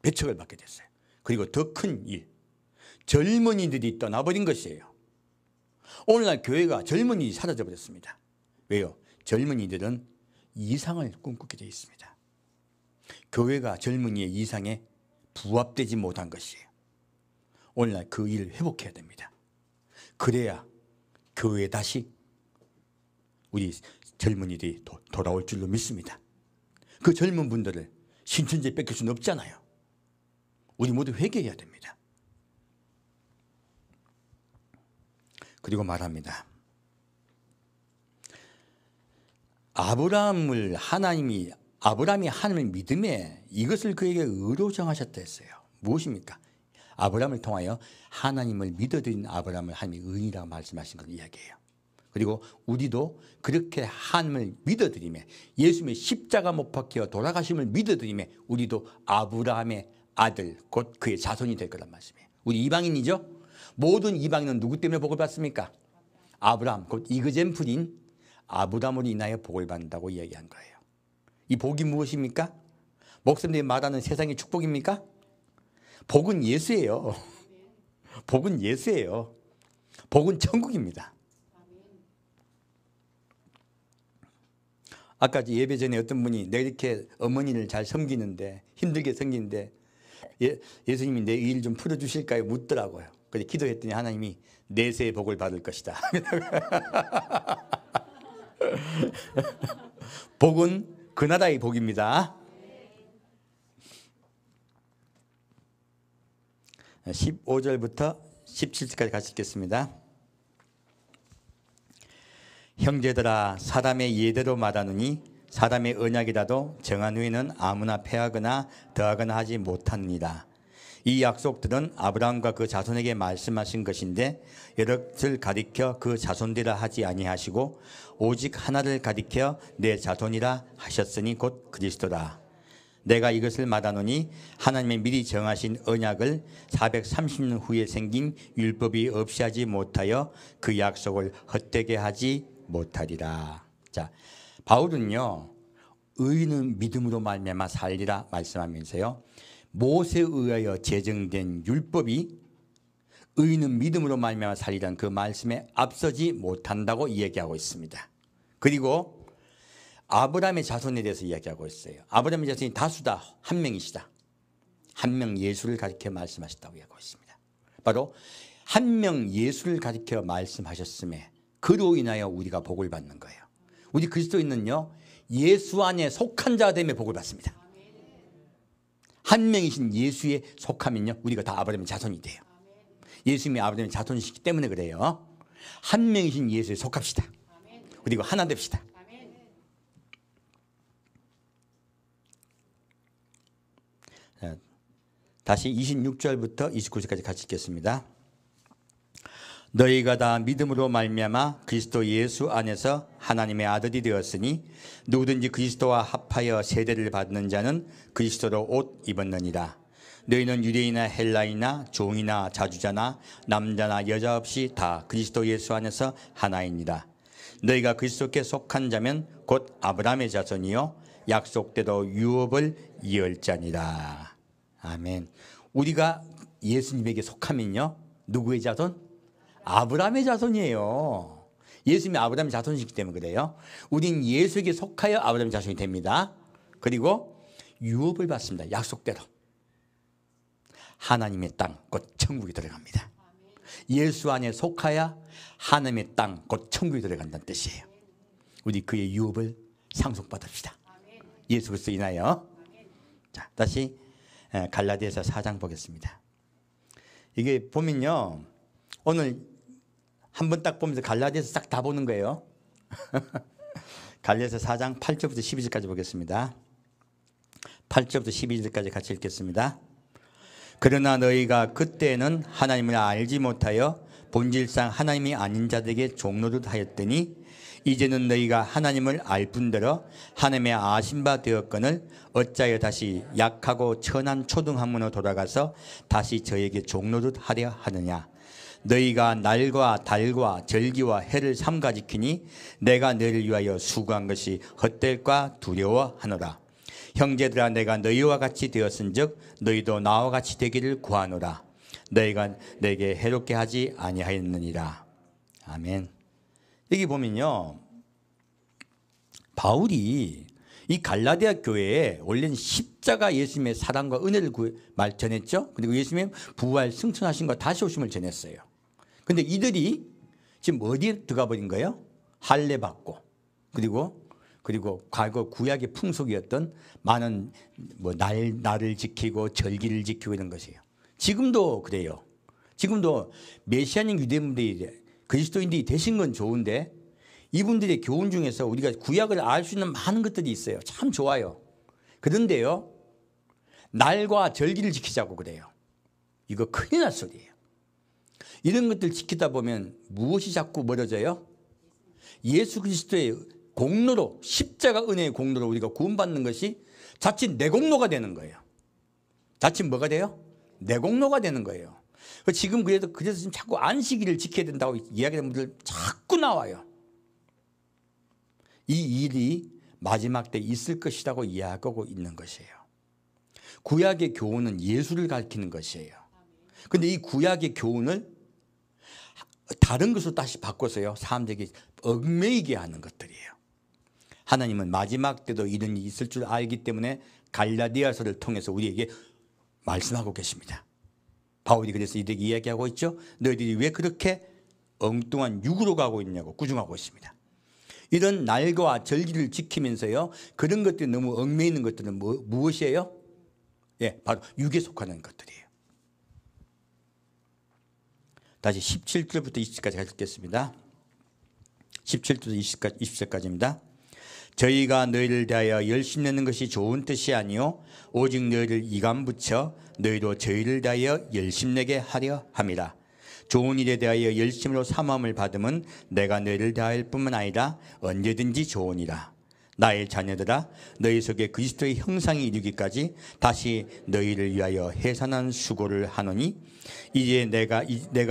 Speaker 1: 배척을 받게 됐어요. 그리고 더 큰 일, 젊은이들이 떠나버린 것이에요. 오늘날 교회가 젊은이들이 사라져버렸습니다. 왜요? 젊은이들은 이상을 꿈꾸게 되어 있습니다. 교회가 젊은이의 이상에 부합되지 못한 것이에요. 오늘날 그 일을 회복해야 됩니다. 그래야 교회에 다시 우리 젊은이들이 돌아올 줄로 믿습니다. 그 젊은 분들을 신천지에 뺏길 수는 없잖아요. 우리 모두 회개해야 됩니다. 그리고 말합니다. 아브라함이 하나님을 믿음에 이것을 그에게 의로 정하셨다 했어요. 무엇입니까? 아브라함을 통하여 하나님을 믿어드린 아브라함을 하나님이 의인이라고 말씀하신 걸 이야기해요. 그리고 우리도 그렇게 하나님을 믿어드리며 예수님의 십자가 못 박혀 돌아가심을 믿어드리며 우리도 아브라함의 아들 곧 그의 자손이 될 거란 말씀이에요. 우리 이방인이죠. 모든 이방인은 누구 때문에 복을 받습니까? 아브라함 곧 이그젠플인 아브라함으로 인하여 복을 받는다고 이야기한 거예요. 이 복이 무엇입니까? 목사님들이 말하는 세상의 축복입니까? 복은 예수예요. 복은 예수예요. 복은 천국입니다. 아까 예배 전에 어떤 분이 내가 이렇게 어머니를 잘 섬기는데 힘들게 섬기는데 예수님이 내 일 좀 풀어주실까요? 묻더라고요. 그래서 기도했더니 하나님이 내세의 복을 받을 것이다. 복은 그 나라의 복입니다. 15절부터 17절까지 같이 읽겠습니다. 형제들아, 사람의 예대로 말하느니 사람의 언약이라도 정한 후에는 아무나 패하거나 더하거나 하지 못합니다. 이 약속들은 아브라함과 그 자손에게 말씀하신 것인데 여럿을 가리켜 그 자손들이라 하지 아니하시고 오직 하나를 가리켜 내 자손이라 하셨으니 곧 그리스도라. 내가 이것을 말하노니 하나님의 미리 정하신 언약을 430년 후에 생긴 율법이 없이 하지 못하여 그 약속을 헛되게 하지 못하리라. 자, 바울은요, 의인은 믿음으로 말미암아 살리라 말씀하면서요, 모세에 의하여 제정된 율법이 의인은 믿음으로 말미암아 살리라는 그 말씀에 앞서지 못한다고 이야기하고 있습니다. 그리고 아브라함의 자손에 대해서 이야기하고 있어요. 아브라함의 자손이 다수다, 한 명이시다. 한 명 예수를 가리켜 말씀하셨다고 하고 있습니다. 바로 한 명 예수를 가리켜 말씀하셨음에 그로 인하여 우리가 복을 받는 거예요. 우리 그리스도인은요 예수 안에 속한 자 됨에 복을 받습니다. 한 명이신 예수에 속하면요 우리가 다 아브라함의 자손이 돼요. 예수님이 아브라함의 자손이시기 때문에 그래요. 한 명이신 예수에 속합시다. 그리고 하나 됩시다. 다시 26절부터 29절까지 같이 읽겠습니다. 너희가 다 믿음으로 말미암아 그리스도 예수 안에서 하나님의 아들이 되었으니 누구든지 그리스도와 합하여 세대를 받는 자는 그리스도로 옷 입었느니라. 너희는 유대인이나 헬라이나 종이나 자주자나 남자나 여자 없이 다 그리스도 예수 안에서 하나이니라. 너희가 그리스도께 속한 자면 곧 아브라함의 자손이요 약속대로 유업을 이을 자니라. 아멘. 우리가 예수님에게 속하면요 누구의 자손? 아브라함의 자손이에요. 예수님이 아브라함의 자손이시기 때문에 그래요. 우린 예수에게 속하여 아브라함의 자손이 됩니다. 그리고 유업을 받습니다. 약속대로. 하나님의 땅, 곧 천국에 들어갑니다. 예수 안에 속하여 하나님의 땅, 곧 천국에 들어간다는 뜻이에요. 우리 그의 유업을 상속받읍시다. 예수 그리스도 인하여. 자, 다시 갈라디아서 4장 보겠습니다. 이게 보면요 오늘 한번 딱 보면서 갈라디아서 싹 다 보는 거예요. 갈라디아서 4장 8절부터 12절까지 보겠습니다. 8절부터 12절까지 같이 읽겠습니다. 그러나 너희가 그때는 하나님을 알지 못하여 본질상 하나님이 아닌 자들에게 종노릇 하였더니 이제는 너희가 하나님을 알 뿐더러 하나님의 아신 바 되었거늘 어찌하여 다시 약하고 천한 초등학문으로 돌아가서 다시 저에게 종노릇 하려 하느냐. 너희가 날과 달과 절기와 해를 삼가 지키니 내가 너희를 위하여 수고한 것이 헛될까 두려워하노라. 형제들아 내가 너희와 같이 되었은즉 너희도 나와 같이 되기를 구하노라. 너희가 내게 해롭게 하지 아니하였느니라. 아멘. 여기 보면요 바울이 이 갈라디아 교회에 원래는 십자가 예수님의 사랑과 은혜를 전했죠. 그리고 예수님의 부활 승천하신 것 다시 오심을 전했어요. 근데 이들이 지금 어디에 들어가 버린 거예요? 할례 받고 그리고 과거 구약의 풍속이었던 많은 날을 지키고 절기를 지키고 이런 것이에요. 지금도 그래요. 지금도 메시아닉 유대인들이 그리스도인들이 되신 건 좋은데 이분들의 교훈 중에서 우리가 구약을 알 수 있는 많은 것들이 있어요. 참 좋아요. 그런데요 날과 절기를 지키자고 그래요. 이거 큰일 날 소리예요. 이런 것들 지키다 보면 무엇이 자꾸 멀어져요? 예수 그리스도의 공로로 십자가 은혜의 공로로 우리가 구원받는 것이 자칫 내 공로가 되는 거예요. 자칫 뭐가 돼요? 내 공로가 되는 거예요. 지금 그래서 지금 자꾸 안식일을 지켜야 된다고 이야기하는 분들 자꾸 나와요. 이 일이 마지막 때 있을 것이라고 이야기하고 있는 것이에요. 구약의 교훈은 예수를 가리키는 것이에요. 그런데 이 구약의 교훈을 다른 것으로 다시 바꿔서요 사람들에게 얽매이게 하는 것들이에요. 하나님은 마지막 때도 이런 일이 있을 줄 알기 때문에 갈라디아서를 통해서 우리에게 말씀하고 계십니다. 바울이 그래서 이들에게 이야기하고 있죠. 너희들이 왜 그렇게 엉뚱한 육으로 가고 있냐고 꾸중하고 있습니다. 이런 날과 절기를 지키면서요 그런 것들이 너무 얽매이는 것들은 무엇이에요? 예, 바로 육에 속하는 것들이에요. 다시 17절부터 20절까지 읽겠습니다. 17절부터 20절까지입니다. 저희가 너희를 대하여 열심 내는 것이 좋은 뜻이 아니요 오직 너희를 이감 붙여 너희도 저희를 대하여 열심 내게 하려 함이라. 좋은 일에 대하여 열심으로 사모함을 받으면 내가 너희를 대할 뿐만 아니라 언제든지 좋으니라. 나의 자녀들아 너희 속에 그리스도의 형상이 이르기까지 다시 너희를 위하여 해산한 수고를 하노니 이제 내가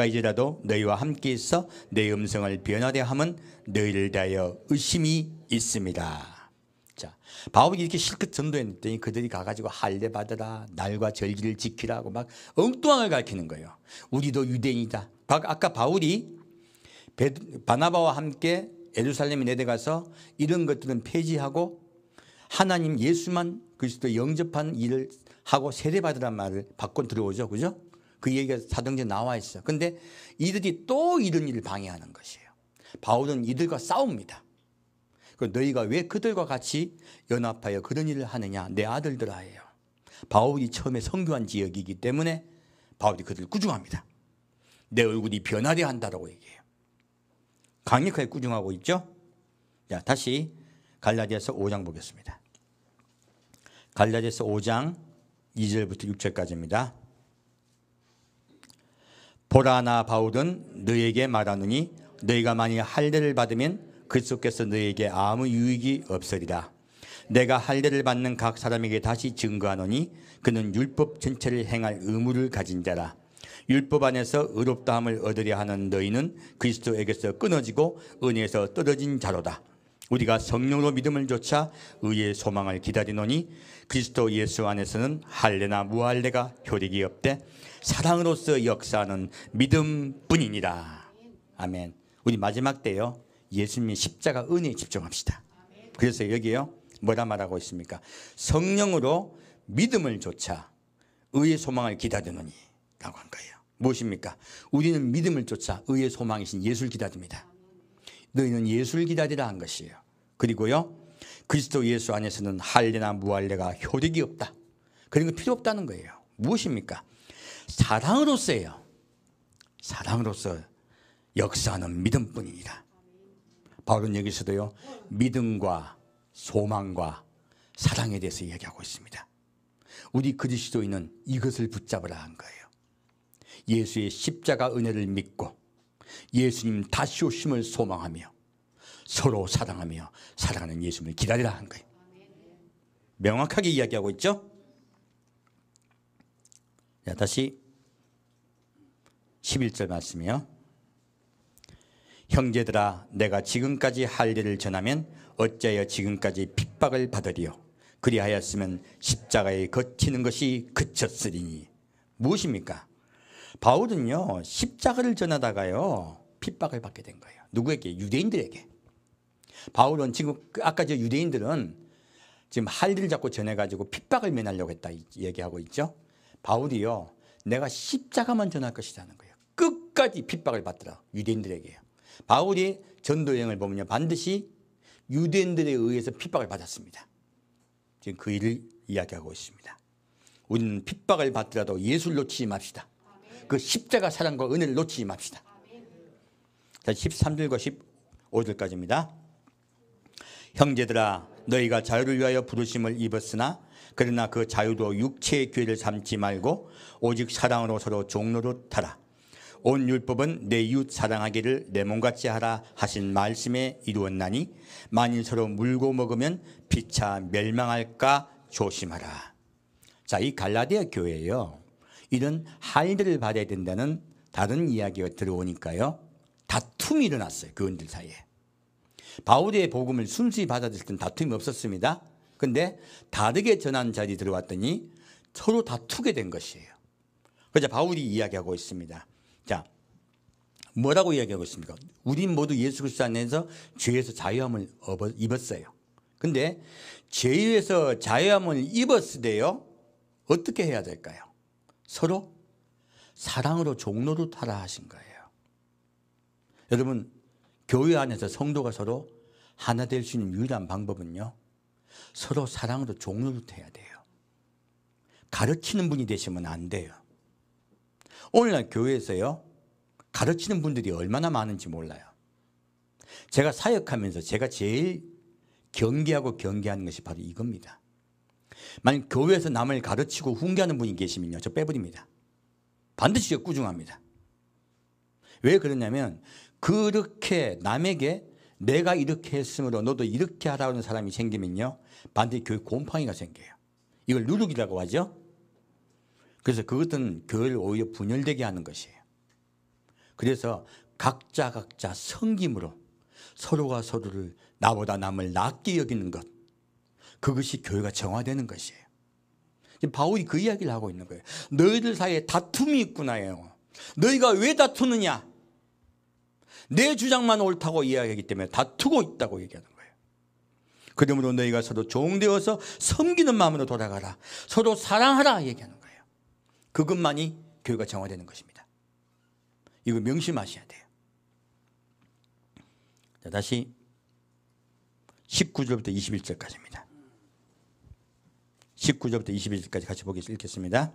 Speaker 1: 이제라도 너희와 함께 있어 내 음성을 변하려 함은 너희를 대하여 의심이 있습니다. 자, 바울이 이렇게 실컷 전도했더니 그들이 가가지고 할례 받으라 날과 절기를 지키라고 막 엉뚱한 걸 가르치는 거예요. 우리도 유대인이다. 아까 바울이 바나바와 함께 예루살렘에 내려가서 이런 것들은 폐지하고 하나님 예수만 그리스도 영접하는 일을 하고 세례받으란 말을 바꿔 들어오죠. 그죠? 그 얘기가 사도행전에 나와 있어. 근데 이들이 또 이런 일을 방해하는 것이에요. 바울은 이들과 싸웁니다. 너희가 왜 그들과 같이 연합하여 그런 일을 하느냐? 내 아들들아예요. 바울이 처음에 선교한 지역이기 때문에 바울이 그들을 꾸중합니다. 내 얼굴이 변하려 한다라고 얘기해요. 강력하게 꾸중하고 있죠. 자, 다시 갈라디아서 5장 보겠습니다. 갈라디아서 5장 2절부터 6절까지입니다. 보라, 나 바울은 너희에게 말하노니 너희가 만일 할례를 받으면 그리스도께서 너희에게 아무 유익이 없으리라. 내가 할례를 받는 각 사람에게 다시 증거하노니 그는 율법 전체를 행할 의무를 가진 자라. 율법 안에서 의롭다함을 얻으려 하는 너희는 그리스도에게서 끊어지고 은혜에서 떨어진 자로다. 우리가 성령으로 믿음을 좇아 의의 소망을 기다리노니 그리스도 예수 안에서는 할례나 무할례가 효력이 없되 사랑으로서 역사하는 믿음뿐이니라. 아멘. 우리 마지막 때요, 예수님의 십자가 은혜에 집중합시다. 그래서 여기요 뭐라 말하고 있습니까? 성령으로 믿음을 좇아 의의 소망을 기다리노니 라고 한 거예요. 무엇입니까? 우리는 믿음을 쫓아 의의 소망이신 예수를 기다립니다. 너희는 예수를 기다리라 한 것이에요. 그리고요, 그리스도 예수 안에서는 할례나 무할례가 효력이 없다. 그런 거 필요 없다는 거예요. 무엇입니까? 사랑으로서예요. 사랑으로서 역사하는 믿음뿐이니라. 바울은 여기서도요, 믿음과 소망과 사랑에 대해서 이야기하고 있습니다. 우리 그리스도인은 이것을 붙잡으라 한 거예요. 예수의 십자가 은혜를 믿고 예수님 다시 오심을 소망하며 서로 사랑하며 사랑하는 예수님을 기다리라 한 거예요. 명확하게 이야기하고 있죠. 자, 다시 11절 말씀이요. 형제들아, 내가 지금까지 할례를 전하면 어찌하여 지금까지 핍박을 받으리요? 그리하였으면 십자가에 거치는 것이 그쳤으리니. 무엇입니까? 바울은요, 십자가를 전하다가요 핍박을 받게 된 거예요. 누구에게? 유대인들에게. 바울은 지금 아까 저 유대인들은 지금 할례를 자꾸 전해가지고 핍박을 면하려고 했다 얘기하고 있죠. 바울이요, 내가 십자가만 전할 것이라는 거예요. 끝까지 핍박을 받더라, 유대인들에게요. 바울이 전도 여행을 보면요, 반드시 유대인들에 의해서 핍박을 받았습니다. 지금 그 일을 이야기하고 있습니다. 우리는 핍박을 받더라도 예수를 놓치지 맙시다. 그 십자가 사랑과 은혜를 놓치지 맙시다. 자, 13절과 15절까지입니다. 형제들아, 너희가 자유를 위하여 부르심을 입었으나 그러나 그 자유도 육체의 교회를 삼지 말고 오직 사랑으로 서로 종로로 타라. 온 율법은 내 이웃 사랑하기를 내 몸같이 하라 하신 말씀에 이루었나니 만일 서로 물고 먹으면 피차 멸망할까 조심하라. 자, 이 갈라디아 교회예요, 이런 할례를 받아야 된다는 다른 이야기가 들어오니까요, 다툼이 일어났어요. 교인들 사이에. 바울의 복음을 순수히 받아들일 때는 다툼이 없었습니다. 그런데 다르게 전한 자리 들어왔더니 서로 다투게 된 것이에요. 그래서 바울이 이야기하고 있습니다. 자, 뭐라고 이야기하고 있습니까? 우린 모두 예수 그리스도 안에서 죄에서 자유함을 입었어요. 근데 죄에서 자유함을 입었을 때요, 어떻게 해야 될까요? 서로 사랑으로 종로로 타라 하신 거예요. 여러분, 교회 안에서 성도가 서로 하나 될 수 있는 유일한 방법은요, 서로 사랑으로 종로로 타야 돼요. 가르치는 분이 되시면 안 돼요. 오늘날 교회에서요, 가르치는 분들이 얼마나 많은지 몰라요. 제가 사역하면서 제가 제일 경계하는 것이 바로 이겁니다. 만약 교회에서 남을 가르치고 훈계하는 분이 계시면요, 저 빼버립니다. 반드시 꾸중합니다. 왜 그러냐면, 그렇게 남에게 내가 이렇게 했으므로 너도 이렇게 하라는 사람이 생기면요, 반드시 교회 곰팡이가 생겨요. 이걸 누룩이라고 하죠. 그래서 그것은 교회를 오히려 분열되게 하는 것이에요. 그래서 각자 섬김으로 서로가 서로를, 나보다 남을 낮게 여기는 것, 그것이 교회가 정화되는 것이에요. 지금 바울이 그 이야기를 하고 있는 거예요. 너희들 사이에 다툼이 있구나요. 너희가 왜 다투느냐? 내 주장만 옳다고 이야기하기 때문에 다투고 있다고 얘기하는 거예요. 그러므로 너희가 서로 종되어서 섬기는 마음으로 돌아가라. 서로 사랑하라 얘기하는 거예요. 그것만이 교회가 정화되는 것입니다. 이거 명심하셔야 돼요. 자, 다시 19절부터 21절까지입니다. 19절부터 21절까지 같이 읽겠습니다.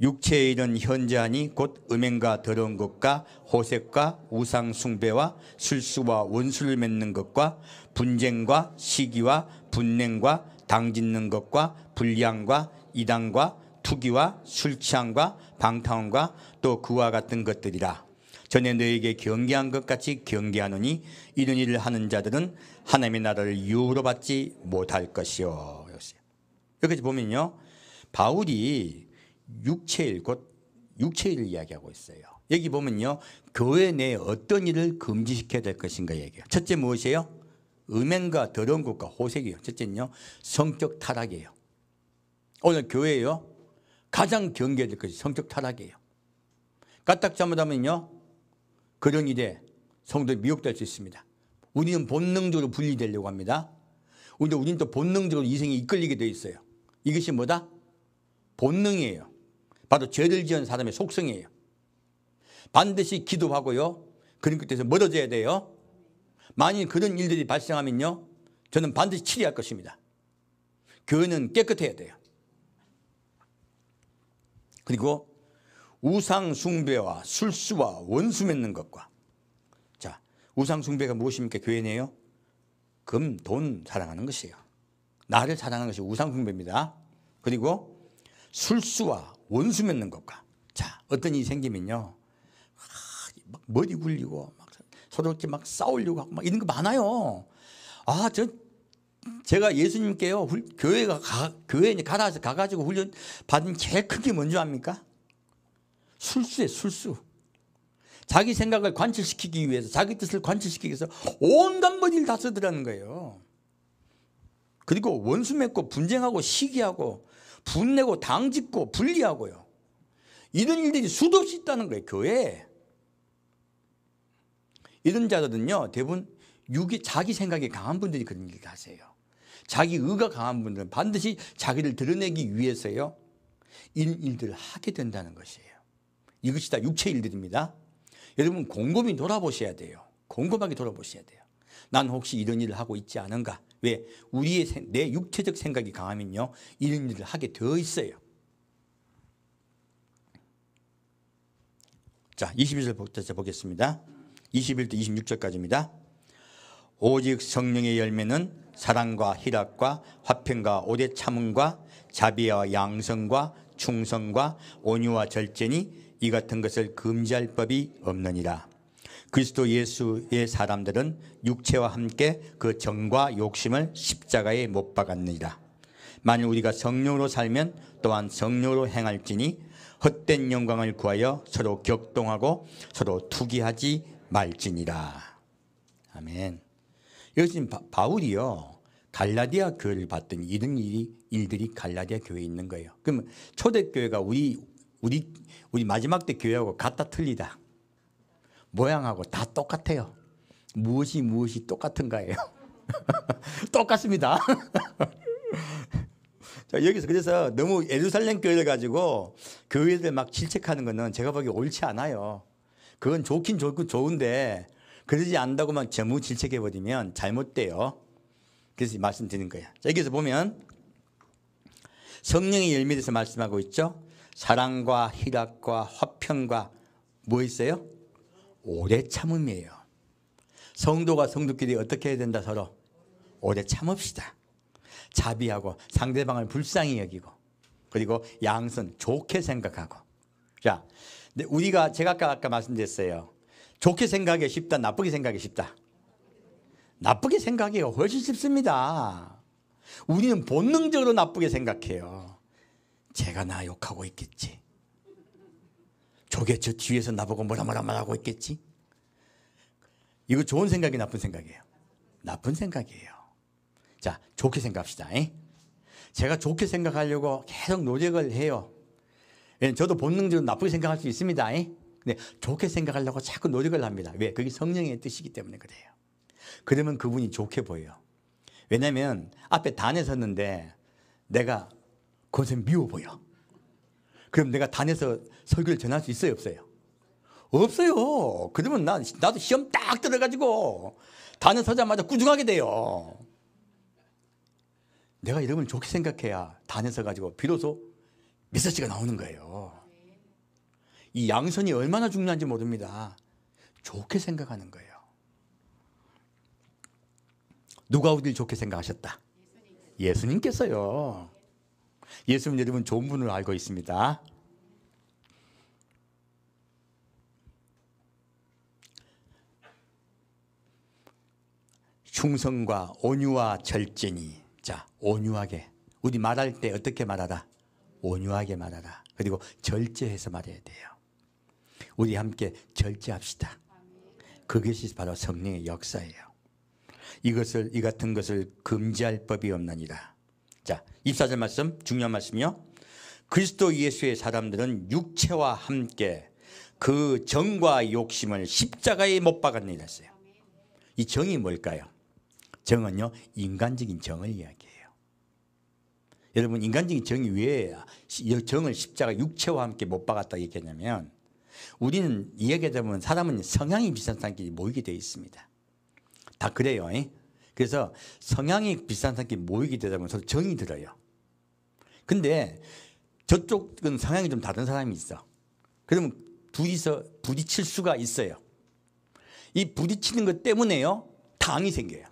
Speaker 1: 육체의 일은 현저하니 곧 음행과 더러운 것과 호색과 우상 숭배와 술수와 원수를 맺는 것과 분쟁과 시기와 분냉과 당짓는 것과 불량과 이단과 투기와 술취함과 방탕함과 또 그와 같은 것들이라. 전에 너에게 경계한 것 같이 경계하노니 이런 일을 하는 자들은 하나님의 나라를 유업으로 받지 못할 것이요. 여기까지 보면요, 바울이 육체일, 곧 육체일을 이야기하고 있어요. 여기 보면요, 교회 내에 어떤 일을 금지시켜야 될 것인가 얘기해요. 첫째 무엇이에요? 음행과 더러운 것과 호색이에요. 첫째는요, 성격 타락이에요. 오늘 교회에요, 가장 경계해야 될 것이 성격 타락이에요. 까딱 잘못하면요, 그런 일에 성도들이 미혹될 수 있습니다. 우리는 본능적으로 분리되려고 합니다. 우리는 또 본능적으로 이생에 이끌리게 돼 있어요. 이것이 뭐다? 본능이에요. 바로 죄를 지은 사람의 속성이에요. 반드시 기도하고요, 그런 것에서 멀어져야 돼요. 만일 그런 일들이 발생하면요, 저는 반드시 치료할 것입니다. 교회는 깨끗해야 돼요. 그리고 우상 숭배와 술수와 원수 맺는 것과, 자, 우상 숭배가 무엇입니까? 교회 내요, 금, 돈 사랑하는 것이에요. 나를 사랑하는 것이 우상 숭배입니다. 그리고 술수와 원수 맺는 것과, 자, 어떤 일이 생기면요, 막 머리 굴리고 막 서로 이렇게 막 싸우려고 하고 막 이런 거 많아요. 제가 예수님께요, 교회에 가가지고 훈련 받은 제일 큰 게 뭔지 압니까? 술수예요, 술수. 자기 생각을 관철시키기 위해서, 자기 뜻을 관철시키기 위해서 온갖 머리를 다 쓰더라는 거예요. 그리고 원수 맺고 분쟁하고 시기하고 분내고 당짓고 분리하고요, 이런 일들이 수도 없이 있다는 거예요, 교회에. 이런 자들은요, 대부분 자기 생각이 강한 분들이 그런 일을 하세요. 자기 의가 강한 분들은 반드시 자기를 드러내기 위해서요, 이런 일들을 하게 된다는 것이에요. 이것이 다 육체 일들입니다. 여러분 곰곰이 돌아보셔야 돼요. 곰곰하게 돌아보셔야 돼요. 난 혹시 이런 일을 하고 있지 않은가? 왜? 내 육체적 생각이 강하면요, 이런 일을 하게 되어 있어요. 자, 21절 보겠습니다. 21절 26절까지입니다. 오직 성령의 열매는 사랑과 희락과 화평과 오래 참음과 자비와 양성과 충성과 온유와 절제니 이 같은 것을 금지할 법이 없느니라. 그리스도 예수의 사람들은 육체와 함께 그 정과 욕심을 십자가에 못 박았느니라. 만일 우리가 성령으로 살면 또한 성령으로 행할지니 헛된 영광을 구하여 서로 격동하고 서로 투기하지 말지니라. 아멘. 여기 바울이요, 갈라디아 교회를 봤더니 이런 일들이 갈라디아 교회에 있는 거예요. 그러면 초대교회가 우리 마지막 때 교회하고 같다 틀리다, 모양하고 다 똑같아요. 무엇이 똑같은가예요? 똑같습니다. 자, 여기서 그래서 너무 예루살렘 교회를 가지고 교회들 막 질책하는 거는 제가 보기에 옳지 않아요. 그건 좋긴 좋은데 그러지 않는다고만 전부 질책해버리면 잘못돼요. 그래서 말씀드리는 거예요. 자, 여기서 보면 성령의 열매에 대해서 말씀하고 있죠. 사랑과 희락과 화평과 뭐 있어요? 오래 참음이에요. 성도가 성도끼리 어떻게 해야 된다? 서로 오래 참읍시다. 자비하고 상대방을 불쌍히 여기고, 그리고 양선 좋게 생각하고. 자, 제가 아까 말씀드렸어요. 좋게 생각하기 쉽다, 나쁘게 생각하기 쉽다. 나쁘게 생각하기가 훨씬 쉽습니다. 우리는 본능적으로 나쁘게 생각해요. 제가 나 욕하고 있겠지. 저게 저 뒤에서 나보고 뭐라 말하고 있겠지. 이거 좋은 생각이 나쁜 생각이에요? 나쁜 생각이에요. 자, 좋게 생각합시다. 제가 좋게 생각하려고 계속 노력을 해요. 저도 본능적으로 나쁘게 생각할 수 있습니다. 근데 좋게 생각하려고 자꾸 노력을 합니다. 왜? 그게 성령의 뜻이기 때문에 그래요. 그러면 그분이 좋게 보여요. 왜냐면 앞에 단에 섰는데 내가 그것에 미워 보여. 그럼 내가 단에서 설교를 전할 수 있어요, 없어요? 없어요. 그러면 나도 시험 딱 들어가지고 단에 서자마자 꾸중하게 돼요. 내가 여러분을 좋게 생각해야 단에 서가지고 비로소 메시지가 나오는 거예요. 이 양선이 얼마나 중요한지 모릅니다. 좋게 생각하는 거예요. 누가 우리를 좋게 생각하셨다? 예수님께서요. 예수님 여러분 좋은 분을 알고 있습니다. 충성과 온유와 절제니. 자, 온유하게. 우리 말할 때 어떻게 말하라? 온유하게 말하라. 그리고 절제해서 말해야 돼요. 우리 함께 절제합시다. 그것이 바로 성령의 역사예요. 이 같은 것을 금지할 법이 없느니라. 자, 24절 말씀, 중요한 말씀이요. 그리스도 예수의 사람들은 육체와 함께 그 정과 욕심을 십자가에 못 박았느니라 했어요. 이 정이 뭘까요? 정은요, 인간적인 정을 이야기해요. 여러분, 인간적인 정이 왜 정을 십자가 육체와 함께 못 박았다 얘기하냐면, 우리는 이야기하다 보면 사람은 성향이 비슷한 사람끼리 모이게 되어 있습니다. 다 그래요. 그래서 성향이 비슷한 사람끼리 모이게 되다 보면 서로 정이 들어요. 근데 저쪽은 성향이 좀 다른 사람이 있어. 그러면 둘이서 부딪힐 수가 있어요. 이 부딪히는 것 때문에요, 당이 생겨요.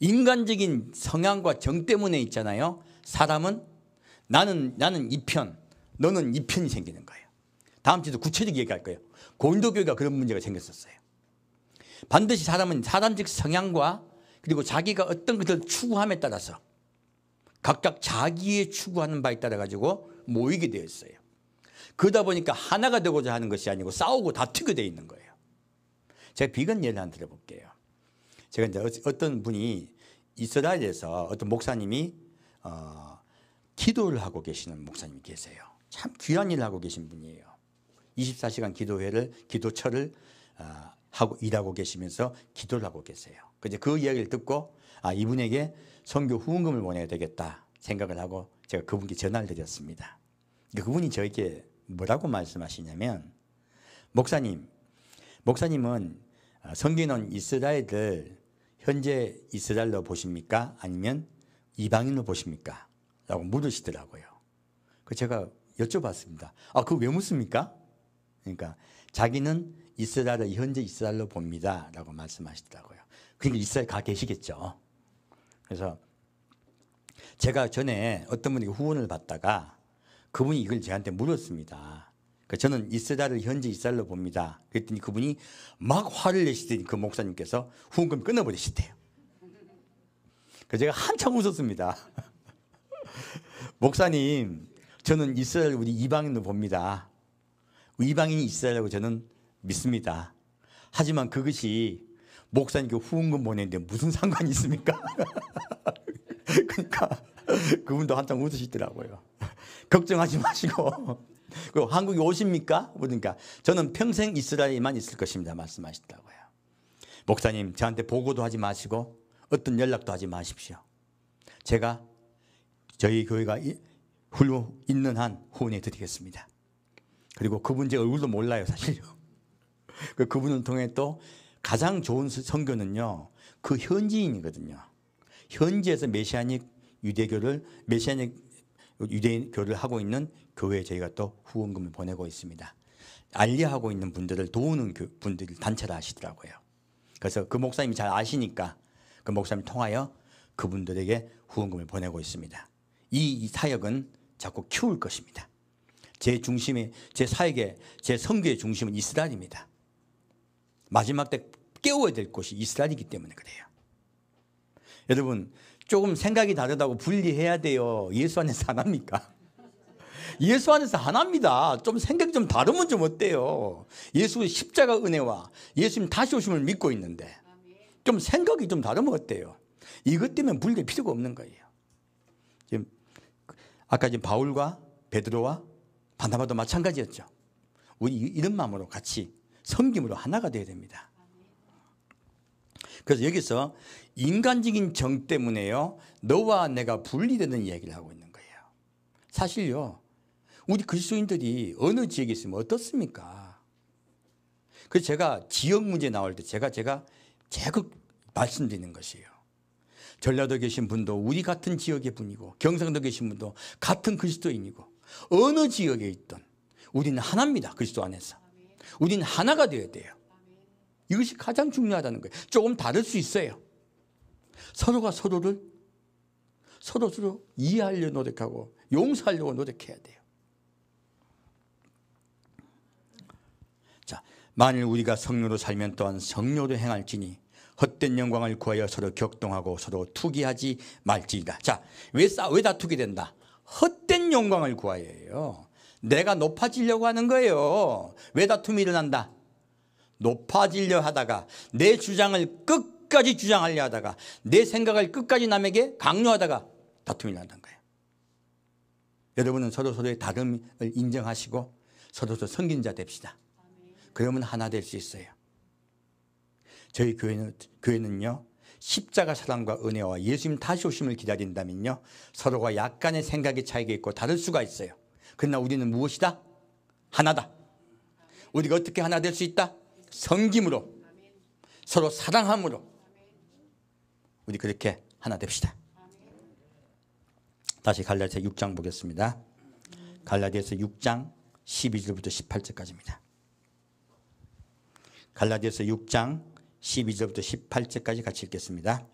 Speaker 1: 인간적인 성향과 정 때문에 있잖아요. 사람은 나는 이 편, 너는 이 편이 생기는 거예요. 다음 주에도 구체적으로 얘기할 거예요. 고린도교회가 그런 문제가 생겼었어요. 반드시 사람은 사람적 성향과 그리고 자기가 어떤 것을 추구함에 따라서 각각 자기의 추구하는 바에 따라 가지고 모이게 되어 있어요. 그러다 보니까 하나가 되고자 하는 것이 아니고 싸우고 다투게 되어 있는 거예요. 제가 비건 예를 하나 들어볼게요. 제가 이제 어떤 분이 이스라엘에서 어떤 목사님이 기도를 하고 계시는 목사님이 계세요. 참 귀한 일을 하고 계신 분이에요. 24시간 기도처를 하고 일하고 계시면서 기도를 하고 계세요. 그래서 그 이야기를 듣고 이분에게 선교 후원금을 보내야 되겠다 생각을 하고 제가 그분께 전화를 드렸습니다. 그분이 저에게 뭐라고 말씀하시냐면, 목사님은 선교는 이스라엘을 현재 이스라엘로 보십니까? 아니면 이방인으로 보십니까? 라고 물으시더라고요. 그래서 제가 여쭤봤습니다. 그거 왜 묻습니까? 그러니까 자기는 이스라엘을 현재 이스라엘로 봅니다 라고 말씀하시더라고요. 그러니까 이스라엘 가 계시겠죠. 그래서 제가 전에 어떤 분에게 후원을 받다가 그분이 이걸 저한테 물었습니다. 저는 이스라엘을 현재 이스라엘로 봅니다. 그랬더니 그분이 막 화를 내시더니 그 목사님께서 후원금 끊어버리시대요. 그래서 제가 한참 웃었습니다. 목사님, 저는 이스라엘 우리 이방인으로 봅니다. 이방인이 이스라엘이라고 저는 믿습니다. 하지만 그것이 목사님께 후원금 보내는데 무슨 상관이 있습니까? 그러니까 그분도 한참 웃으시더라고요. 걱정하지 마시고 한국에 오십니까? 그러니까 저는 평생 이스라엘에만 있을 것입니다 말씀하시더라고요. 목사님, 저한테 보고도 하지 마시고 어떤 연락도 하지 마십시오. 제가 저희 교회가 있는 한 후원해 드리겠습니다. 그리고 그분 제 얼굴도 몰라요 사실요. 그분을 통해 또 가장 좋은 선교는요, 그 현지인이거든요. 현지에서 메시아닉 유대교를 하고 있는 교회에 저희가 또 후원금을 보내고 있습니다. 알리하고 있는 분들을 도우는 분들이 단체를 하시더라고요. 그래서 그 목사님이 잘 아시니까 그 목사님 통하여 그분들에게 후원금을 보내고 있습니다. 이 사역은 자꾸 키울 것입니다. 제 사역의, 제 선교의 중심은 이스라엘입니다. 마지막 때 깨워야 될 곳이 이스라엘이기 때문에 그래요. 여러분, 조금 생각이 다르다고 분리해야 돼요. 예수 안에서 하나입니까? 예수 안에서 하나입니다. 좀 생각이 좀 다르면 좀 어때요? 예수의 십자가 은혜와 예수님 다시 오심을 믿고 있는데 좀 생각이 좀 다르면 어때요? 이것 때문에 분리될 필요가 없는 거예요. 지금 아까 지금 바울과 베드로와 바나바도 마찬가지였죠. 우리 이런 마음으로 같이 섬김으로 하나가 되어야 됩니다. 그래서 여기서 인간적인 정 때문에요, 너와 내가 분리되는 얘기를 하고 있는 거예요. 사실요, 우리 그리스도인들이 어느 지역에 있으면 어떻습니까? 그래서 제가 지역 문제 나올 때 제가 제국 말씀드리는 것이에요. 전라도 계신 분도 우리 같은 지역의 분이고, 경상도 계신 분도 같은 그리스도인이고, 어느 지역에 있든 우리는 하나입니다. 그리스도 안에서 우리는 하나가 되어야 돼요. 이것이 가장 중요하다는 거예요. 조금 다를 수 있어요. 서로가 서로 이해하려고 노력하고 용서하려고 노력해야 돼요. 자, 만일 우리가 성령으로 살면 또한 성령으로 행할지니 헛된 영광을 구하여 서로 격동하고 서로 투기하지 말지이다. 자, 왜 다투게 된다? 헛된 영광을 구하여요. 내가 높아지려고 하는 거예요. 왜 다툼이 일어난다? 높아지려 하다가 내 주장을 끝까지 주장하려 하다가 내 생각을 끝까지 남에게 강요하다가 다툼이 일어난다는 거예요. 여러분은 서로의 다름을 인정하시고 서로 섬기는 자 됩시다. 그러면 하나 될 수 있어요. 저희 교회는요, 십자가 사랑과 은혜와 예수님 다시 오심을 기다린다면요, 서로가 약간의 생각의 차이가 있고 다를 수가 있어요. 그러나 우리는 무엇이다? 하나다. 우리가 어떻게 하나 될 수 있다? 섬김으로, 서로 사랑함으로. 우리 그렇게 하나 됩시다. 다시 갈라디아서 6장 보겠습니다. 갈라디아서 6장 12절부터 18절까지입니다. 갈라디아서 6장 12절부터 18절까지 같이 읽겠습니다.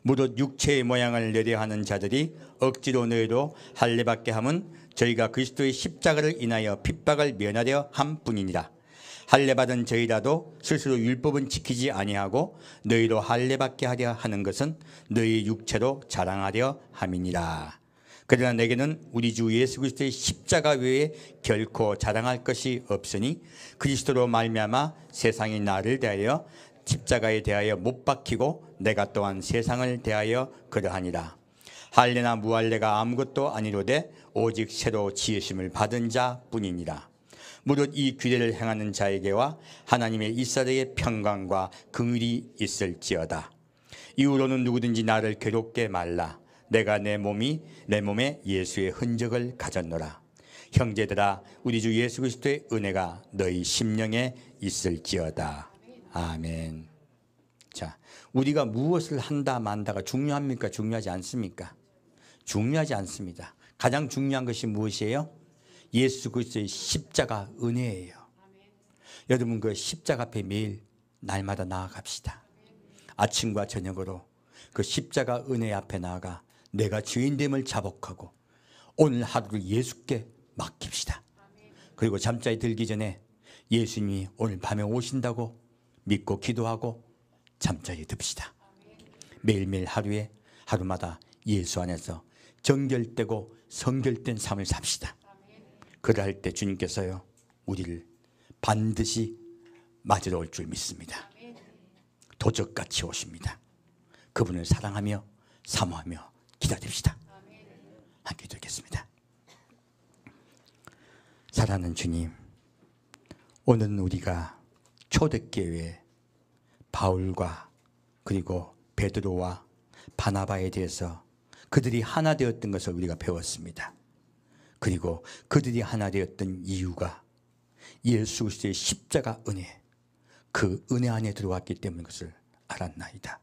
Speaker 1: 무릇 육체의 모양을 내려하는 자들이 억지로 너희로 할례받게 함은 저희가 그리스도의 십자가를 인하여 핍박을 면하려 함 뿐이니라. 할례받은 저희라도 스스로 율법은 지키지 아니하고 너희로 할례받게 하려 하는 것은 너희 육체로 자랑하려 함이니라. 그러나 내게는 우리 주 예수 그리스도의 십자가 외에 결코 자랑할 것이 없으니 그리스도로 말미암아 세상이 나를 대하여 십자가에 대하여 못 박히고 내가 또한 세상을 대하여 그러하니라. 할례나 무할례가 아무것도 아니로되 오직 새로 지으심을 받은 자뿐이니라. 무릇 이 규례를 행하는 자에게와 하나님의 이스라엘의 평강과 긍휼이 있을지어다. 이후로는 누구든지 나를 괴롭게 말라. 내가 내 몸에 예수의 흔적을 가졌노라. 형제들아, 우리 주 예수 그리스도의 은혜가 너희 심령에 있을지어다. 아멘. 자, 우리가 무엇을 한다 만다가 중요합니까? 중요하지 않습니까? 중요하지 않습니다. 가장 중요한 것이 무엇이에요? 예수 그리스도의 십자가 은혜예요. 여러분, 그 십자가 앞에 매일 날마다 나아갑시다. 아침과 저녁으로 그 십자가 은혜 앞에 나아가 내가 죄인됨을 자복하고 오늘 하루를 예수께 맡깁시다. 그리고 잠자리 들기 전에 예수님이 오늘 밤에 오신다고 믿고 기도하고 잠자리 듭시다. 매일매일 하루마다 예수 안에서 정결되고 성결된 삶을 삽시다. 그럴 때 주님께서요, 우리를 반드시 맞으러 올 줄 믿습니다. 도적같이 오십니다. 그분을 사랑하며 사모하며 기다립시다. 함께 기도하겠습니다. 사랑하는 주님, 오늘은 우리가 초대교회 바울과 그리고 베드로와 바나바에 대해서 그들이 하나 되었던 것을 우리가 배웠습니다. 그리고 그들이 하나 되었던 이유가 예수 그리스도의 십자가 은혜, 그 은혜 안에 들어왔기 때문인 것을 알았나이다.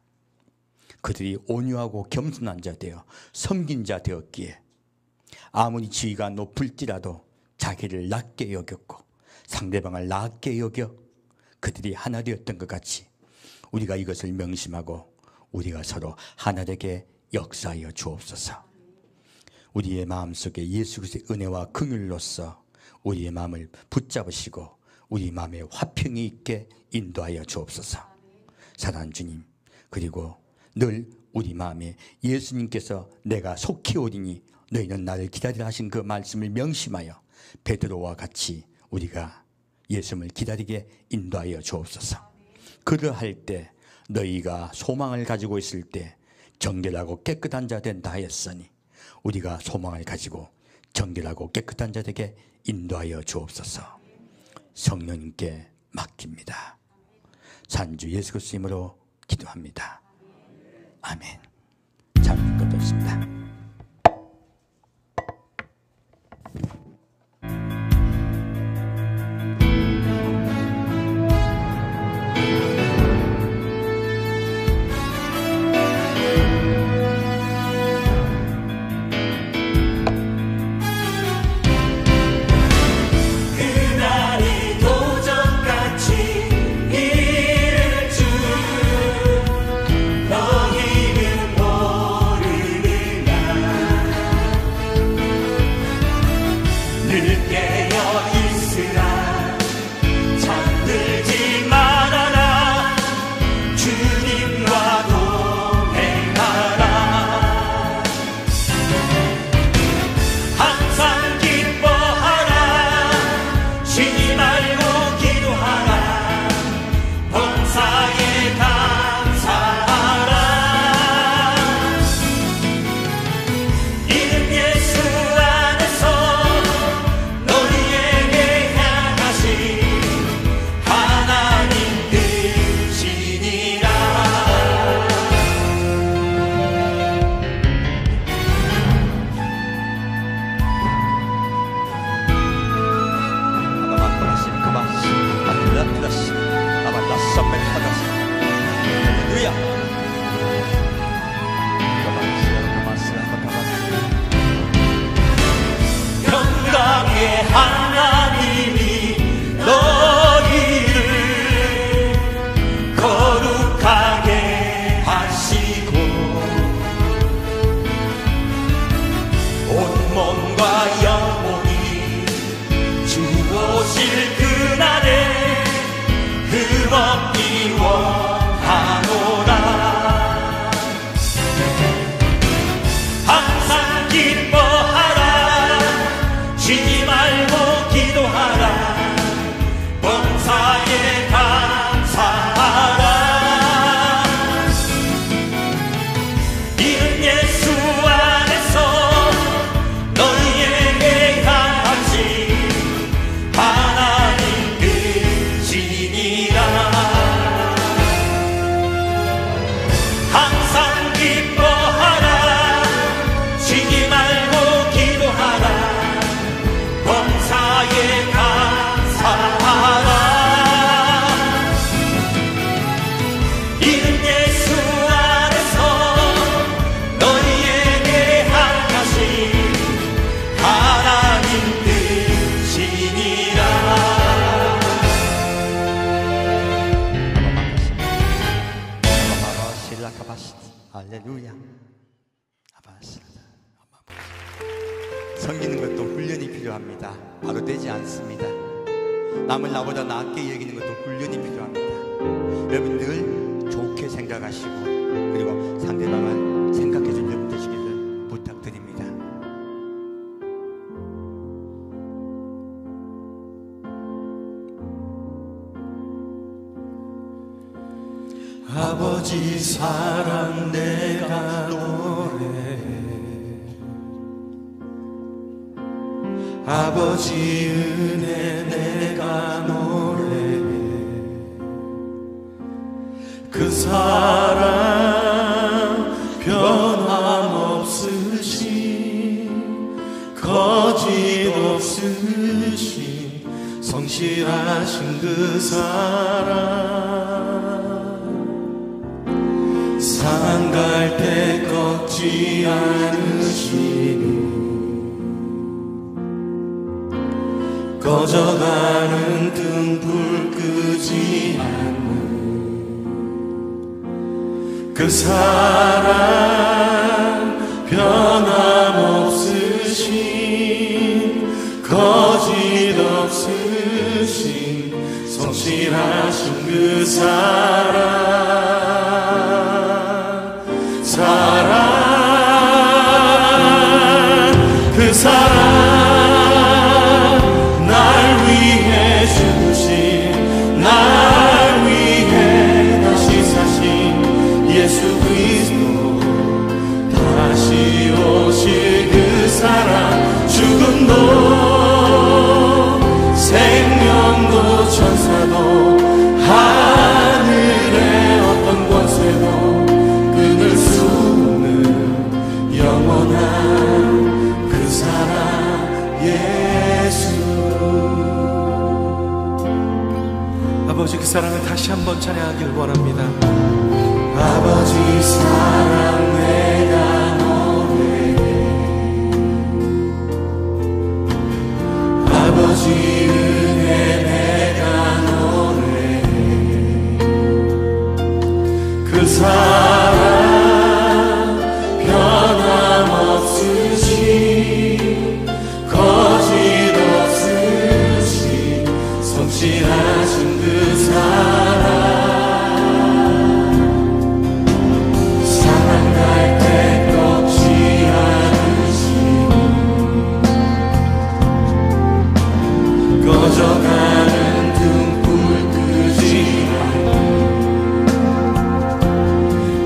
Speaker 1: 그들이 온유하고 겸손한 자 되어 섬긴 자 되었기에 아무리 지위가 높을지라도 자기를 낮게 여겼고 상대방을 낮게 여겨 그들이 하나 되었던 것 같이 우리가 이것을 명심하고 우리가 서로 하나 되게 역사하여 주옵소서. 우리의 마음속에 예수 그리스도의 은혜와 긍휼로서 우리의 마음을 붙잡으시고 우리 마음에 화평이 있게 인도하여 주옵소서. 사랑하는 주님, 그리고 늘 우리 마음에 예수님께서 내가 속히 오리니 너희는 나를 기다리라 하신 그 말씀을 명심하여 베드로와 같이 우리가 예수님을 기다리게 인도하여 주옵소서. 그러할 때 너희가 소망을 가지고 있을 때 정결하고 깨끗한 자 된다 하였으니 우리가 소망을 가지고 정결하고 깨끗한 자 되게 인도하여 주옵소서. 성령님께 맡깁니다. 산주 예수 그리스도 이름으로 기도합니다. 아멘. 찬양 끝났습니다.
Speaker 2: 할렐루야.
Speaker 1: 섬기는 것도 훈련이 필요합니다. 바로 되지 않습니다. 남을 나보다 낫게 여기는 것도 훈련이 필요합니다. 여러분 늘 좋게 생각하시고 그리고 상대방을 생각해 준 여러분 되시기를 부탁드립니다.
Speaker 2: 아버지 사랑 내가 노래해, 아버지 은혜 내가 노래해. 그 사랑 변함없으신, 거짓 없으신, 성실하신 그 사랑, 산 갈 때 꺾지 않으시는, 꺼져가는 등불 끄지 않는 그 사랑 변함없으신, 거짓 없으신, 성실하신 그 사랑, 그 사랑 날 위해 주신, 날 위해 다시 사신 예수 그리스도, 다시 오실 그 사랑, 죽음도 생명도 천사도 하늘 아버지 그 사랑을 다시 한번 찬양하길 원합니다. 아버지 사랑 내가 노래해, 아버지 은혜 내가 노래해. 그 사랑 변함없으신 거짓 없으신 성실하신 그 사랑, 사랑할 때 꺾지 않으신 꺼져가는 등불 끄지 않은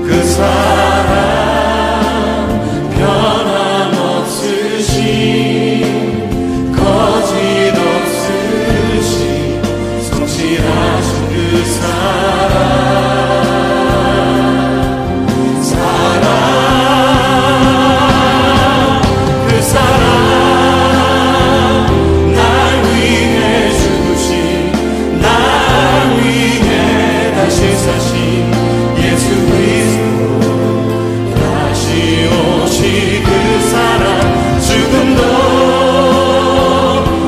Speaker 2: 그 사랑 변함없으신 거짓 없으신 성실하신 그 사랑, 그 사랑 날 위해 죽으신, 날 위해 다시 사신 예수 그리스도, 다시 오실 그 사랑, 죽음도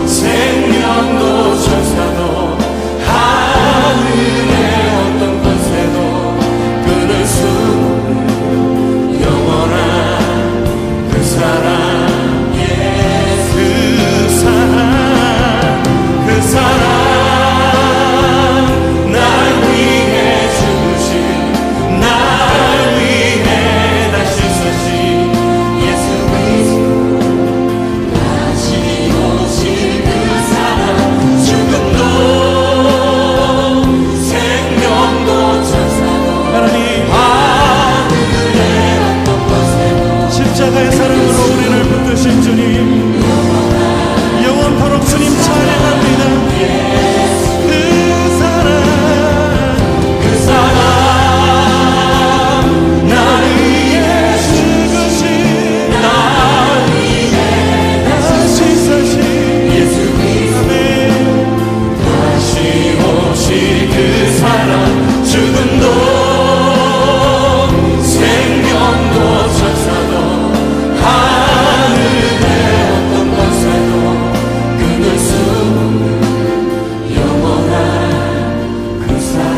Speaker 2: 생명도 천사도 하늘의 어떤 권세도 끊을 수 없는 영원한 그 사랑, 예수. 그 사랑, 그 사랑 날 위해 죽으신, 날 위해 다시 서신 예수 그리스도, 다시 오실 그 사랑, 죽음도 생명도 천사도 하나님 하늘의 어떤 권세도 십자가의 사랑으로 우리를 붙드신 주님, 영원토록 주님 찬양합니다. 그 사랑, 그 사랑 나를 위해 죽으신, 나를 위해 다시 사신 예수 그리스도, 다시 오실 그 사랑, 죽음도 생명도 천사도 하늘의 어떤 권세도 끊을 수 없는 영원한 그 사랑,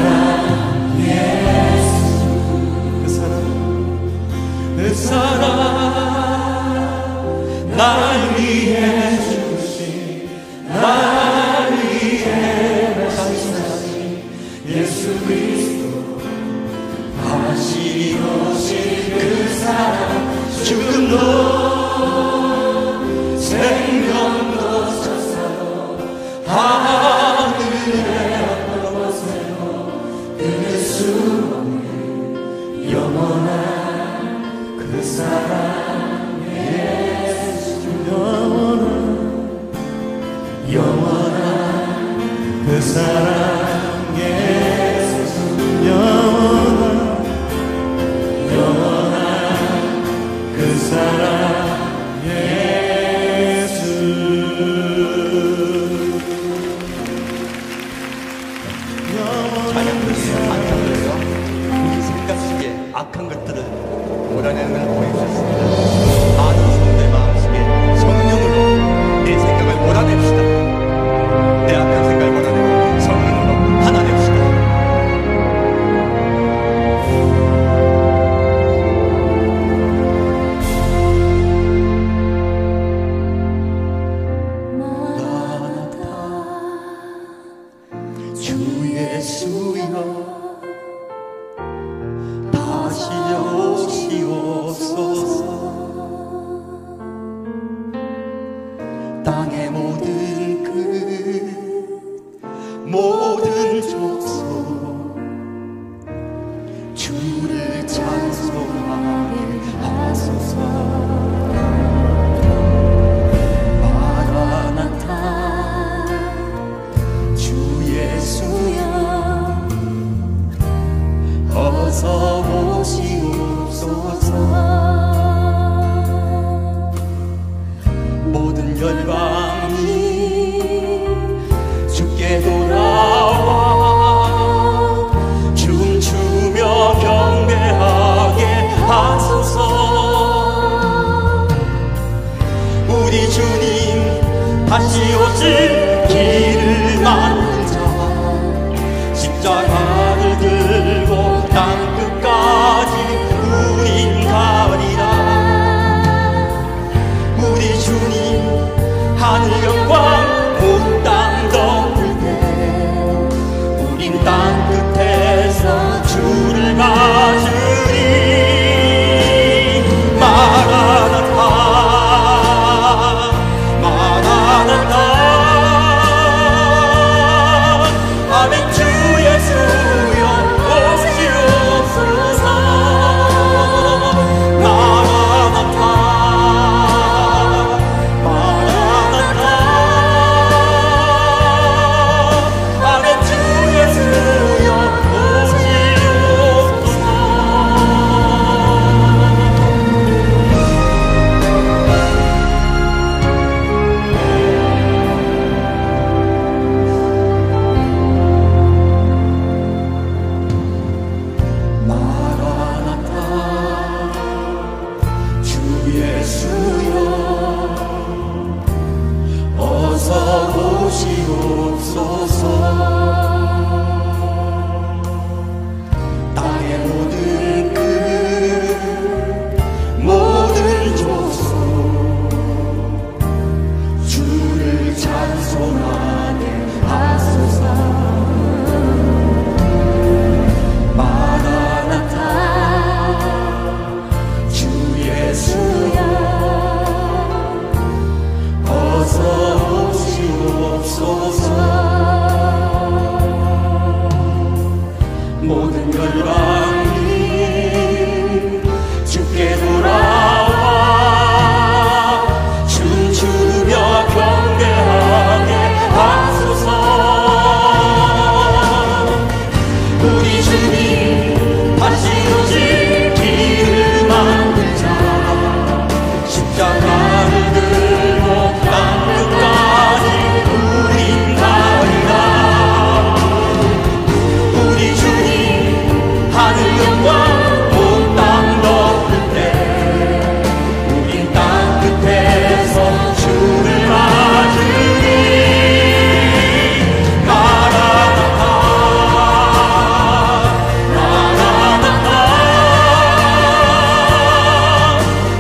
Speaker 2: 예수. 그 사랑, 그 사랑 날 위해 죽으신, 날 위해 다시 사신 예수 그리스도, 다시 오실 그 사랑, 죽음도 생명도 천사도 하늘의 어떤 권세도 끊을 수 없는 영원한 그 사랑, 예수. 영원한 그 사랑, 예수. 영원한 그 사랑, 예수.
Speaker 1: 찬양들이요, 안녕들이요. 우리 생각 속에 악한 것들을 몰아내는 걸 보여주셨습니다. 많은 성도의 마음속에 성령으로 내 생각을 몰아냅시다. 내 악한 생각을 몰아내고 성령으로
Speaker 2: 다시 오실 길을 만들자. 십자가를 들고 땅끝까지 우린 가리라. 우리 주님 하늘 영광 온 땅 덮을 때 우린 땅끝에서 주를 맞으리. 마라나타 마라나타 아멘. 주 예수여 오시옵소서. 마라나타 마라나타 아멘. 주 예수여 오시옵소서. 마라나타 주 예수여 어서 오시옵소서. 땅의 모든 끝 모든 족속 주를 찬송하게 하소서. 마라나타 주 예수여 어서 오시옵소서. 모든 열방이 주께 돌아와 춤추며 경배하게 하소서. 우리 주님 다시 오실 길을 만들자. 십자가를 들고 땅끝까지 우린 가리라. 우리 주님 하늘 영광 온 땅 덮을 때 우린 땅끝에서 주를 맞으리. 마라나타 마라나타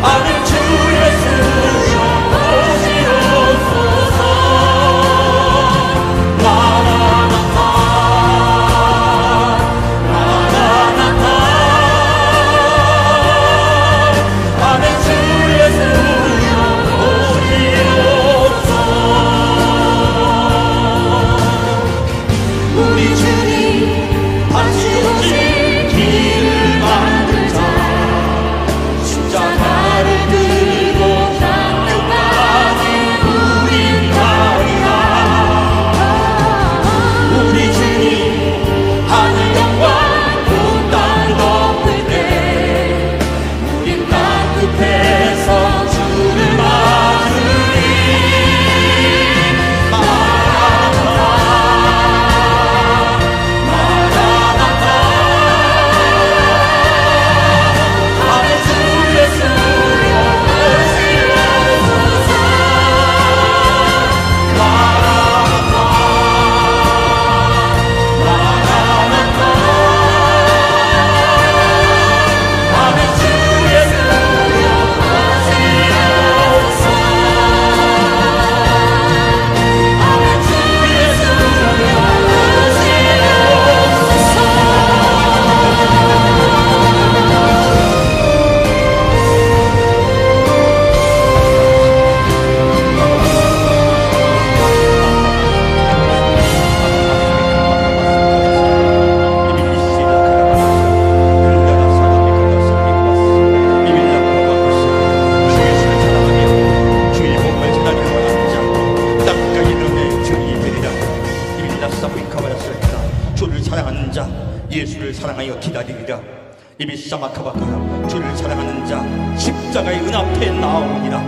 Speaker 2: 아멘. 주 예수여 오시옵소서. 마라나타 마라나타 아멘. 주 예수여 오시옵소서. 우리 주님 다시 오실 길을 만들자. 십자가를 들고 땅끝까지 우린 가리라. 우리 주님 하늘 영광 온 땅 덮을 때 우린 땅끝에서 주를 맞으리. 마라나타 마라나타 아멘. 주 예수여 오시옵소서. 마라나타 마라나타 아멘. 주 예수여 오시옵소서. 아멘. 주 예수여 주를 사랑하는 자 예수를 사랑하여 기다리리라. 이비사마카바카라 주를 사랑하는 자 십자가의 은 앞에 나오니라.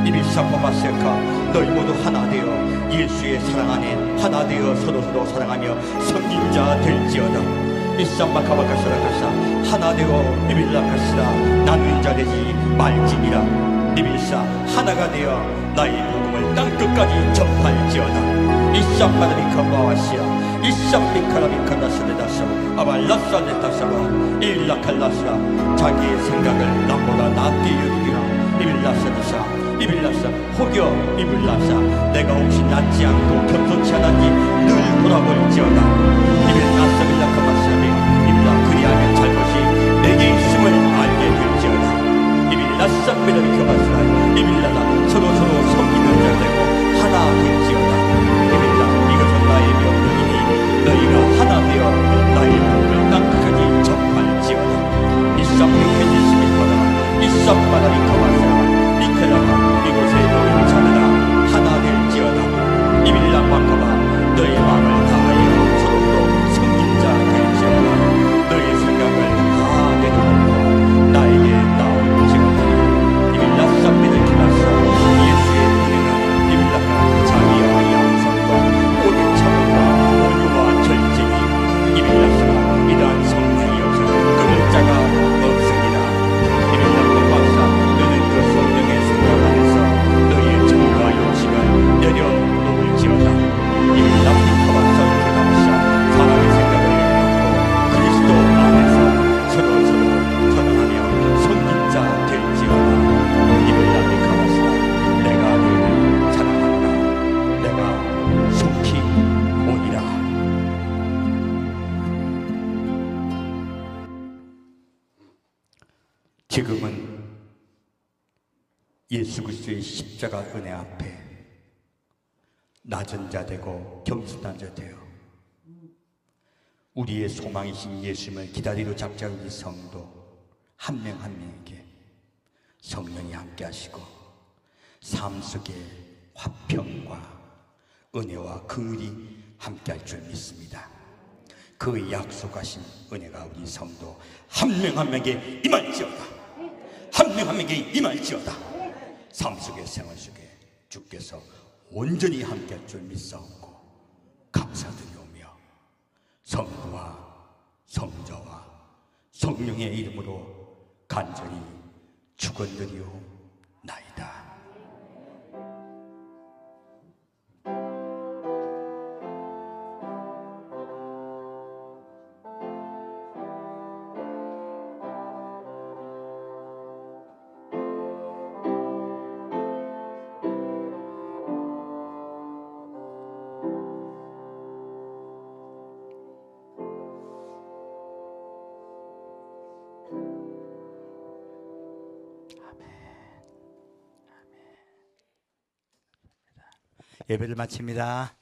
Speaker 2: 이비사파바세카 너희 모두 하나 되어 예수의 사랑 안에 하나 되어 서로 사랑하며 섬긴 자 될지어다. 이상마카바카사라카사 하나 되어 이빌라카시라 나누는 자 되지 말지니라. 이빌사 하나가 되어 나의 복음을 땅끝까지 전파할지어다. 이쌈바다비카바와시아 이쌈비카라비카다스레다사 아발라사레다사바 일라칼라사 자기의 생각을 남보다 낮게 여기기라. 이빌라사다사 이빌라사 혹여 이빌라사 내가 혹시 낫지 않고 겸손치 않았니 늘 돌아볼지어다. 이빌라사 빌라카마사비 이빌라 그리하면 잘못이 내게 있음을 알게 될지어다. 이빌라사 빌라비카마사 이빌라라 서로서로 섬기는 자 되고 하나 될지어다. 이빌라 이것은 나의 명령이니 너희가 하나 되어 나의 복음을 땅끝까지 전파할지어다. 이쌈비케지스미파라 이쌈바다비카마사 이클라마 이곳에 너희 자들아 하나 될지어다. 이빌라 마카바 너희 마음을 다하여 서로도 섬긴 자 될지어다. 너희 생각을 다 내려놓고 나에게 나올지어다. 이빌라 쌈비를 기라사 예수의 은혜는 이빌라가 자비와 양성과 오랜 참음과 온유와 절제니 이빌라가 이러한 성령이 없어서 끊을 자가 없으니라. 이빌라가 마사 너는 그 성령의 생각 안에서 너희의 정과 욕심을 내려놓을지어다. 이빌라 피카와 설계감사 사람의 생각을 내려놓고 그리스도 안에서 서로서로 전하며 섬긴 자 될지어다. 이빌라 피카와사 내가 너희를 사랑한다. 내가 속히 오니라. 지금은 예수 그리스도의 십자가 은혜 앞에 낮은 자 되고 겸손한 자 되어 우리의 소망이신 예수님을 기다리러 작정한 이 성도 한 명 한 명에게 성령이 함께 하시고 삶 속에 화평과 은혜와 긍휼이 함께 할 줄 믿습니다. 그 약속하신 은혜가 우리 성도 한 명 한 명에게 임할지어다. 한 명 한 명에게 임할지어다. 삶 속의 생활 속에 주께서 온전히 함께 할 줄 믿사옵고 감사드리오며 성부와 성자와 성령의 이름으로 간절히 축원드리옵나이다.
Speaker 1: 예배를 마칩니다.